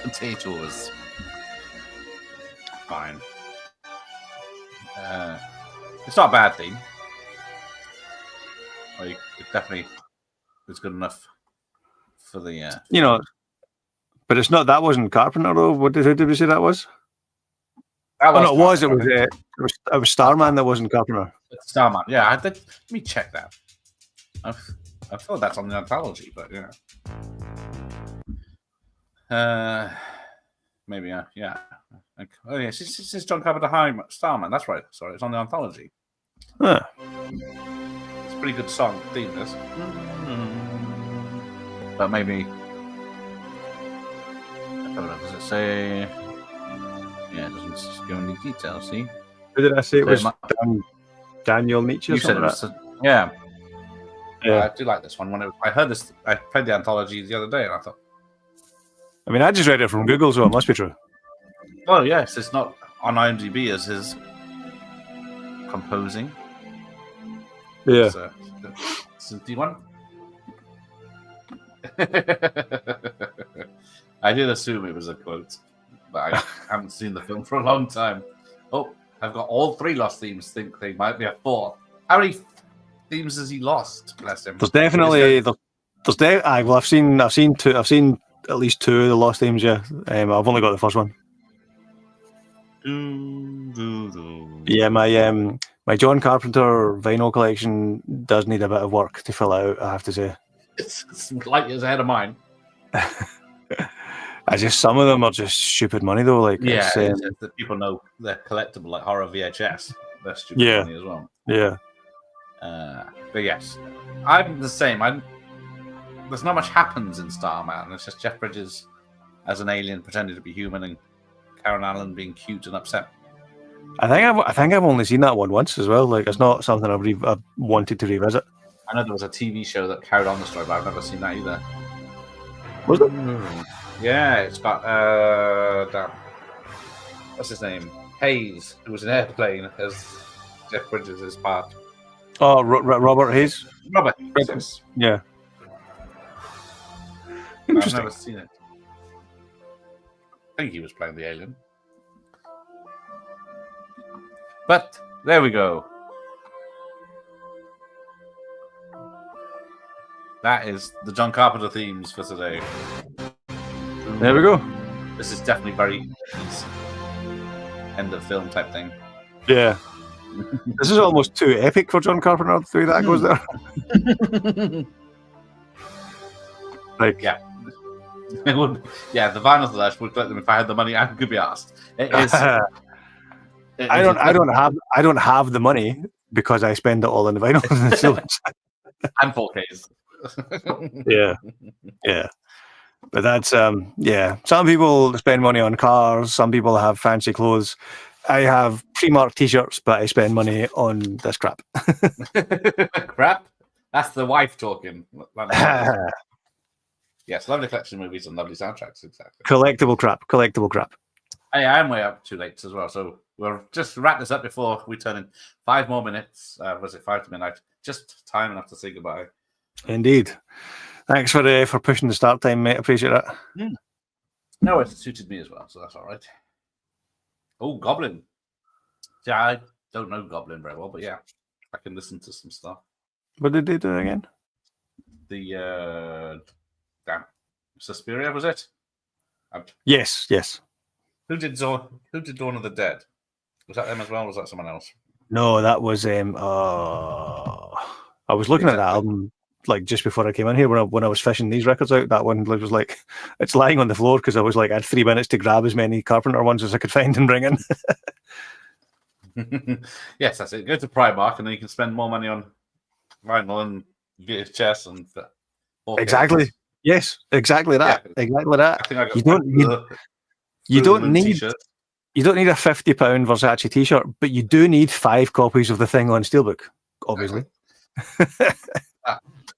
Potatoes. Fine. It's not a bad theme. Like, it definitely is good enough for the. You know, but it's not. That wasn't Carpenter though. Who did we say that was? That Oh no, it was. Carpenter. It was Starman. That wasn't Carpenter. Starman. Yeah, let me check that. I thought that's on the anthology, but yeah. Maybe yeah. Oh yeah, it's John Carpenter Starman. That's right. Sorry, it's on the anthology. Huh. It's a pretty good song. Theme this, but maybe. I don't know. Does it say? Yeah, it doesn't give any details. See? Who did I say it was? So Daniel Nietzsche. Or you said it something was. like that? Yeah. I do like this one. I heard this, I played the anthology the other day, and I thought, I mean, I just read it from Google, so it must be true. oh yes, it's not on IMDb as his composing. Yeah. It's a D1. I did assume it was a quote, but I haven't seen the film for a long time. Oh, I've got all 3 lost themes. Think they might be a 4th. How many themes has he lost? Bless him. There's definitely I've seen two. I've seen at least 2 of the lost themes. Yeah. I've only got the first one. Yeah, my John Carpenter vinyl collection does need a bit of work to fill out, I have to say. It's light years ahead of mine. Some of them are just stupid money though. Like yeah, the people know they're collectible, like horror VHS. They're stupid money as well. Yeah. But yes, I'm the same. There's not much happens in Starman. It's just Jeff Bridges as an alien pretending to be human, and Karen Allen being cute and upset. I think I've only seen that one once as well. Like, it's not something I've wanted to revisit. I know there was a TV show that carried on the story, but I've never seen that either. Was it? Yeah, it's got damn, what's his name? Hayes, who was an airplane as Jeff Bridges' part. Oh, Robert Hayes. Robert. Yes. Yeah. I've Interesting. never seen it. I think he was playing the alien. But there we go. That is the John Carpenter themes for today. There we go. This is definitely very end of film type thing. Yeah. This is almost too epic for John Carpenter, the way that goes there. Like, Yeah. It would, yeah, the vinyl slash would collect them if I had the money. I could be asked. It is. I don't have the money because I spend it all on the vinyl. And 4Ks. Yeah. But that's yeah. Some people spend money on cars. Some people have fancy clothes. I have pre-marked T-shirts, but I spend money on this crap. Crap. That's the wife talking. Yes, lovely collection of movies and lovely soundtracks. Exactly. Collectible crap. Hey, I am way up too late as well, so we'll just wrap this up before we turn in 5 more minutes. Was it 5 to midnight? Just time enough to say goodbye. Indeed. Thanks for pushing the start time, mate. Appreciate that. No, it suited me as well, so that's all right. Oh, Goblin. Yeah, I don't know Goblin very well, but yeah, I can listen to some stuff. What did they do again? The Suspiria, was it? Yes. Who did Dawn of the Dead? Was that them as well, or was that someone else? No, that was I was looking at that album like just before I came in here when I was fishing these records out. That one was like, it's lying on the floor because I was like, I had 3 minutes to grab as many Carpenter ones as I could find and bring in. Yes, that's it. Go to Primark and then you can spend more money on vinyl and VHS and 4K. Exactly. Yes, exactly that. Yeah. Exactly that. I think I got You don't need a £50 Versace T-shirt, but you do need 5 copies of the thing on Steelbook, obviously.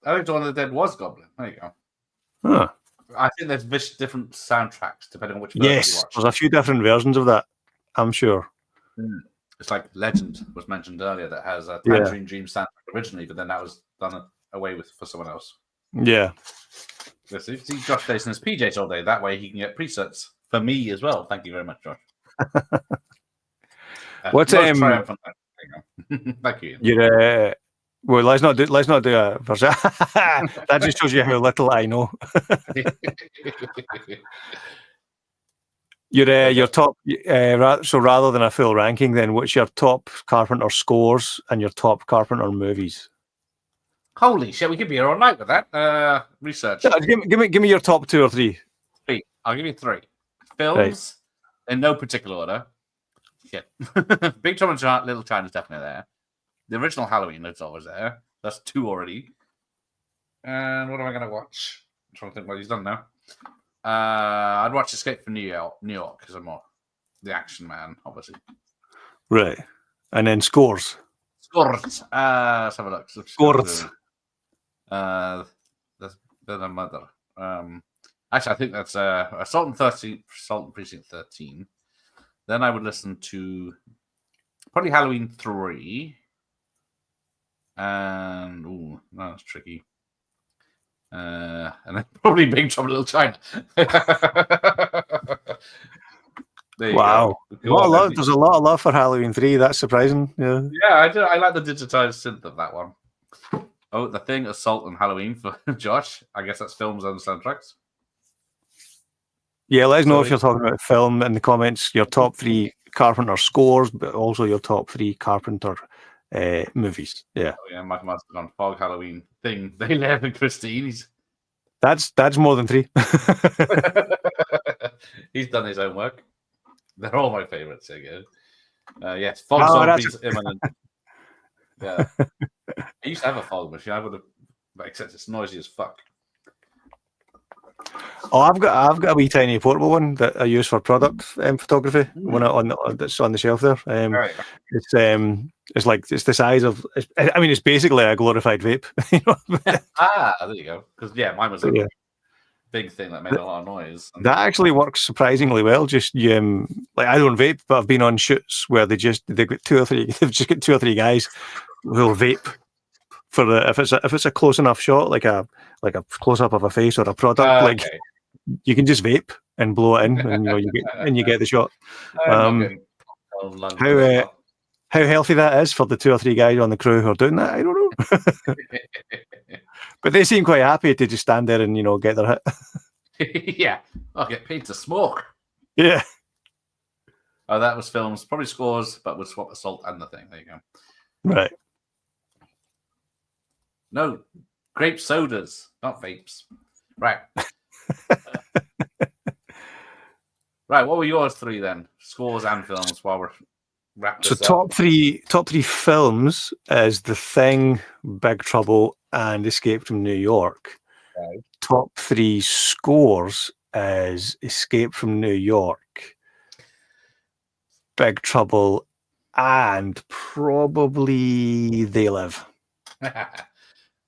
I think Dawn of the Dead was Goblin. There you go. Huh. I think there's different soundtracks depending on which version you Yes, watch. there's a few different versions of that, I'm sure. It's like Legend was mentioned earlier that has a Tangerine Dream soundtrack originally, but then that was done away with for someone else. Yeah. See Josh Dayson as PJs all day. That way he can get presets for me as well. Thank you very much, Josh. What's Thank you. Well, let's not do a that just shows you how little I know. Your top. So rather than a full ranking, then what's your top Carpenter scores and your top Carpenter movies? Holy shit, we could be here all night with that. Research. Yeah, give me your top 2 or 3. 3. I'll give you 3. Films in no particular order. Shit. Big Trouble in Little China's definitely there. The original Halloween is always there. That's 2 already. And what am I going to watch? I'm trying to think what he's done now. I'd watch Escape from New York because I'm more the action man, obviously. Right. And then scores. Scores. Let's have a look. Scores. That's better mother. Actually, I think that's Assault and Precinct 13. Then I would listen to probably Halloween 3. And that's tricky. And then probably Big Trouble in Little China. Wow. There's a lot of love for Halloween 3. That's surprising. Yeah. Yeah, I do. I like the digitized synth of that one. Oh, The Thing, Assault, and Halloween for Josh. I guess that's films and soundtracks. Yeah, let us know if you're talking about film in the comments. Your top 3 Carpenter scores, but also your top 3 Carpenter movies. Yeah. Oh, yeah, Michael Madsen on Fog, Halloween, Thing, They Live, and Christine. That's more than 3. He's done his own work. They're all my favourites again. Yes, Fog Zombies imminent. Yeah. I used to have a fogging machine. I would have, except it's noisy as fuck. Oh, I've got a wee tiny portable one that I use for product photography. When that's on the shelf there. Right. It's the size of. It's basically a glorified vape. You know? There you go. Because mine was a Yeah. big thing that made a lot of noise. That actually works surprisingly well. Just I don't vape, but I've been on shoots where they've just got two or three guys who'll vape for if it's a close enough shot, like a close up of a face or a product, Okay. you can just vape and blow it in, and you get the shot. How healthy that is for the two or three guys on the crew who are doing that, I don't know. But they seem quite happy to just stand there and get their hit. Yeah, I'll get paid to smoke. Yeah. Oh, that was films, probably scores, but we'll swap the salt and the thing. There you go. Right. No, grape sodas, not vapes. Right. Right. What were yours three then? Scores and films while we're wrapping this up. Top three films is The Thing, Big Trouble, and Escape from New York. Right. Top three scores is Escape from New York, Big Trouble, and probably They Live.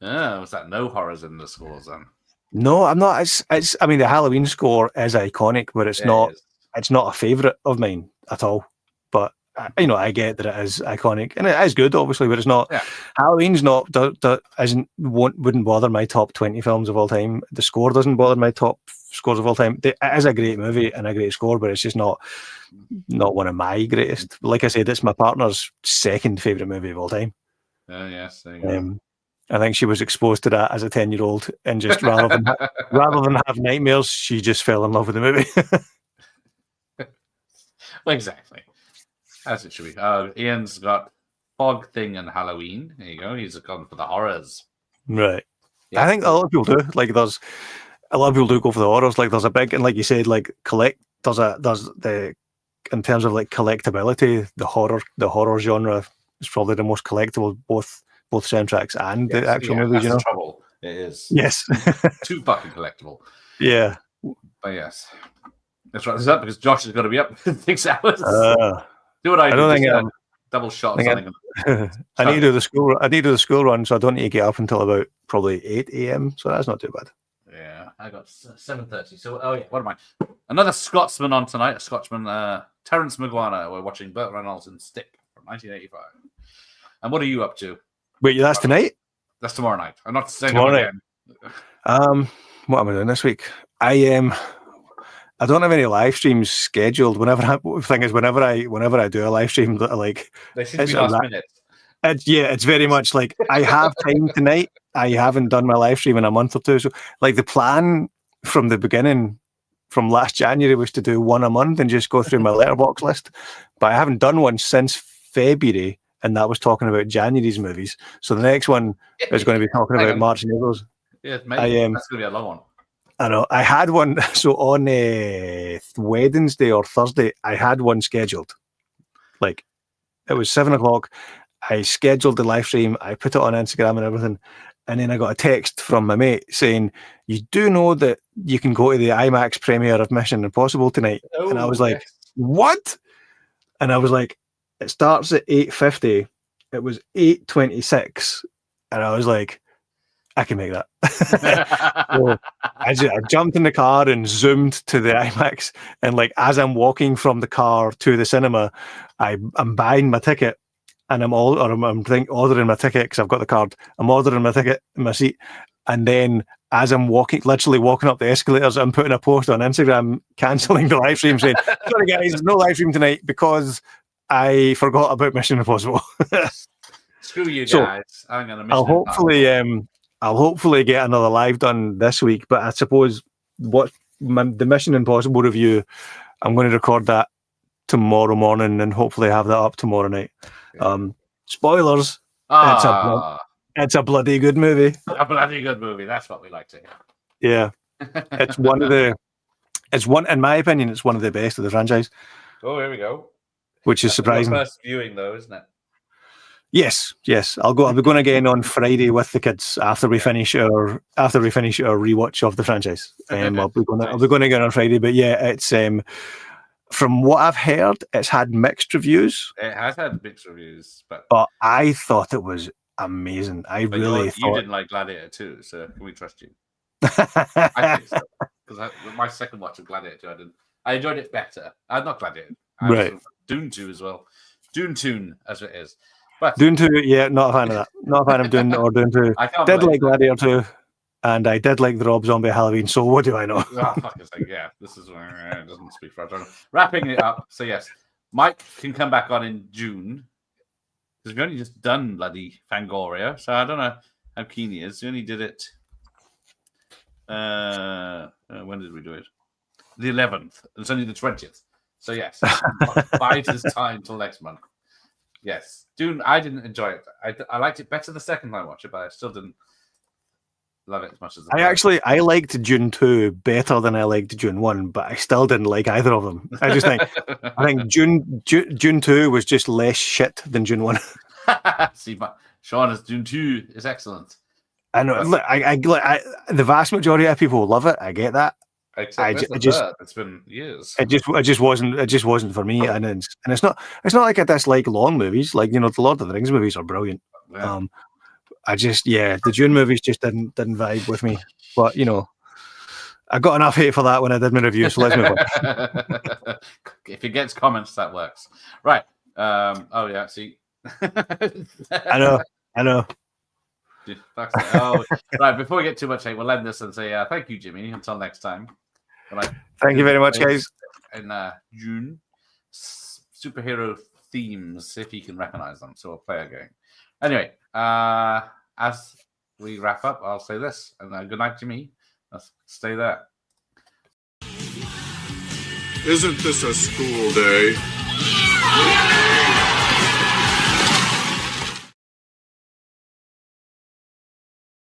Was that no horrors in the scores then? No, I'm not. It's. I mean, the Halloween score is iconic, but it's not. It's not a favourite of mine at all. But I get that it is iconic and it is good, obviously, but it's not. Yeah. Halloween's not. Wouldn't bother my top 20 films of all time. The score doesn't bother my top scores of all time. It is a great movie and a great score, but it's just not one of my greatest. Like I said, it's my partner's second favourite movie of all time. Oh yes, there you go. I think she was exposed to that as a 10-year-old, and just rather than have nightmares, she just fell in love with the movie. Well, exactly. As it should be. Ian's got Fog, Thing, and Halloween. There you go. He's gone for the horrors. Right. Yeah. I think a lot of people do. Like, there's a lot of people do go for the horrors. Like, there's a big, and like you said, like there's the in terms of like collectability, the horror genre is probably the most collectible, both soundtracks and the actual movies. That's the trouble. It is. Yes. Too fucking collectible. Yeah. But yes. Let's wrap this up because Josh is going to be up in 6 hours. Do what I do. don't think double shot or something. I need to do the school. I need to do the school run, so I don't need to get up until about probably 8 a.m. So that's not too bad. Yeah, I got 7:30. So, what am I? Another Scotsman on tonight. A Scotsman, Terence McGuana. We're watching Burt Reynolds in Stick from 1985. And what are you up to? Wait, that's tonight? That's tomorrow night. I'm not saying Tomorrow again. What am I doing this week? I don't have any live streams scheduled. Whenever I do a live stream, like They seem to be last minute. It's very much like I have time tonight. I haven't done my live stream in a month or two. So, like, the plan from the beginning, from last January, was to do one a month and just go through my letterbox list. But I haven't done one since February, and that was talking about January's movies. So the next one is going to be talking about March and April's. Yeah, maybe. That's going to be a long one. I know. I had one. So on Wednesday or Thursday, I had one scheduled. Like, it was 7:00. I scheduled the live stream. I put it on Instagram and everything. And then I got a text from my mate saying, "You do know that you can go to the IMAX premiere of Mission Impossible tonight?" And I was like, yes. "What?" And I was like, "It starts at 8:50. It was 8:26." And I was like, I can make that. So I jumped in the car and zoomed to the IMAX. And like, as I'm walking from the car to the cinema, I'm buying my ticket, and I'm ordering my ticket because I've got the card. I'm ordering my ticket in my seat. And then as I'm literally walking up the escalators, I'm putting a post on Instagram cancelling the live stream saying, "Sorry guys, there's no live stream tonight because I forgot about Mission Impossible." Screw you guys. So, I'm going to miss I'll hopefully get another live done this week, but I suppose the Mission Impossible review, I'm going to record that tomorrow morning and hopefully have that up tomorrow night. Spoilers. It's a bloody good movie. A bloody good movie. That's what we like to hear. Yeah. It's in my opinion, it's one of the best of the franchise. Oh, here we go. Which is surprising. First viewing though, isn't it? Yes. I'll be going again on Friday with the kids after we finish our rewatch of the franchise. I'll be going again on Friday. But yeah, it's from what I've heard, it's had mixed reviews. It has had mixed reviews, but I thought it was amazing. I really thought you didn't like Gladiator 2, so can we trust you? I think so, because my second watch of Gladiator 2, I enjoyed it better. Not Gladiator, right? Dune 2 as well. Dune Tune as it is. But Dune 2, yeah, not a fan of that. Not a fan of Dune or Dune 2. I did like Gladiator 2, and I did like the Rob Zombie Halloween, so what do I know? Fuck's sake, yeah, this is it doesn't speak for us. Wrapping it up, so yes, Mike can come back on in June, because we've only just done bloody Fangoria, so I don't know how keen he is. We only did it, when did we do it? The 11th. It's only the 20th. So yes, bide his time till next month. Yes, Dune. I didn't enjoy it. I liked it better the second time I watched it, but I still didn't love it as much as I liked Dune 2 better than I liked Dune 1, but I still didn't like either of them. I just think Dune 2 was just less shit than Dune 1. See, Sean's Dune 2 is excellent. I know. Look, the vast majority of people love it. I get that. It's been years. It just wasn't for me, and it's not like I dislike long movies. Like, the Lord of the Rings movies are brilliant. Yeah. The Dune movies just didn't vibe with me. But I got enough hate for that when I did my review. So let's move on. If it gets comments, that works, right? Oh yeah, see, I know. Right. Before we get too much hate, we'll end this and say thank you, Jimmy. Until next time. Thank you very much, guys. In June, superhero themes, if you can recognize them. So we'll play a game. Anyway, as we wrap up, I'll say this. And good night, Jimmy. Let's stay there. Isn't this a school day?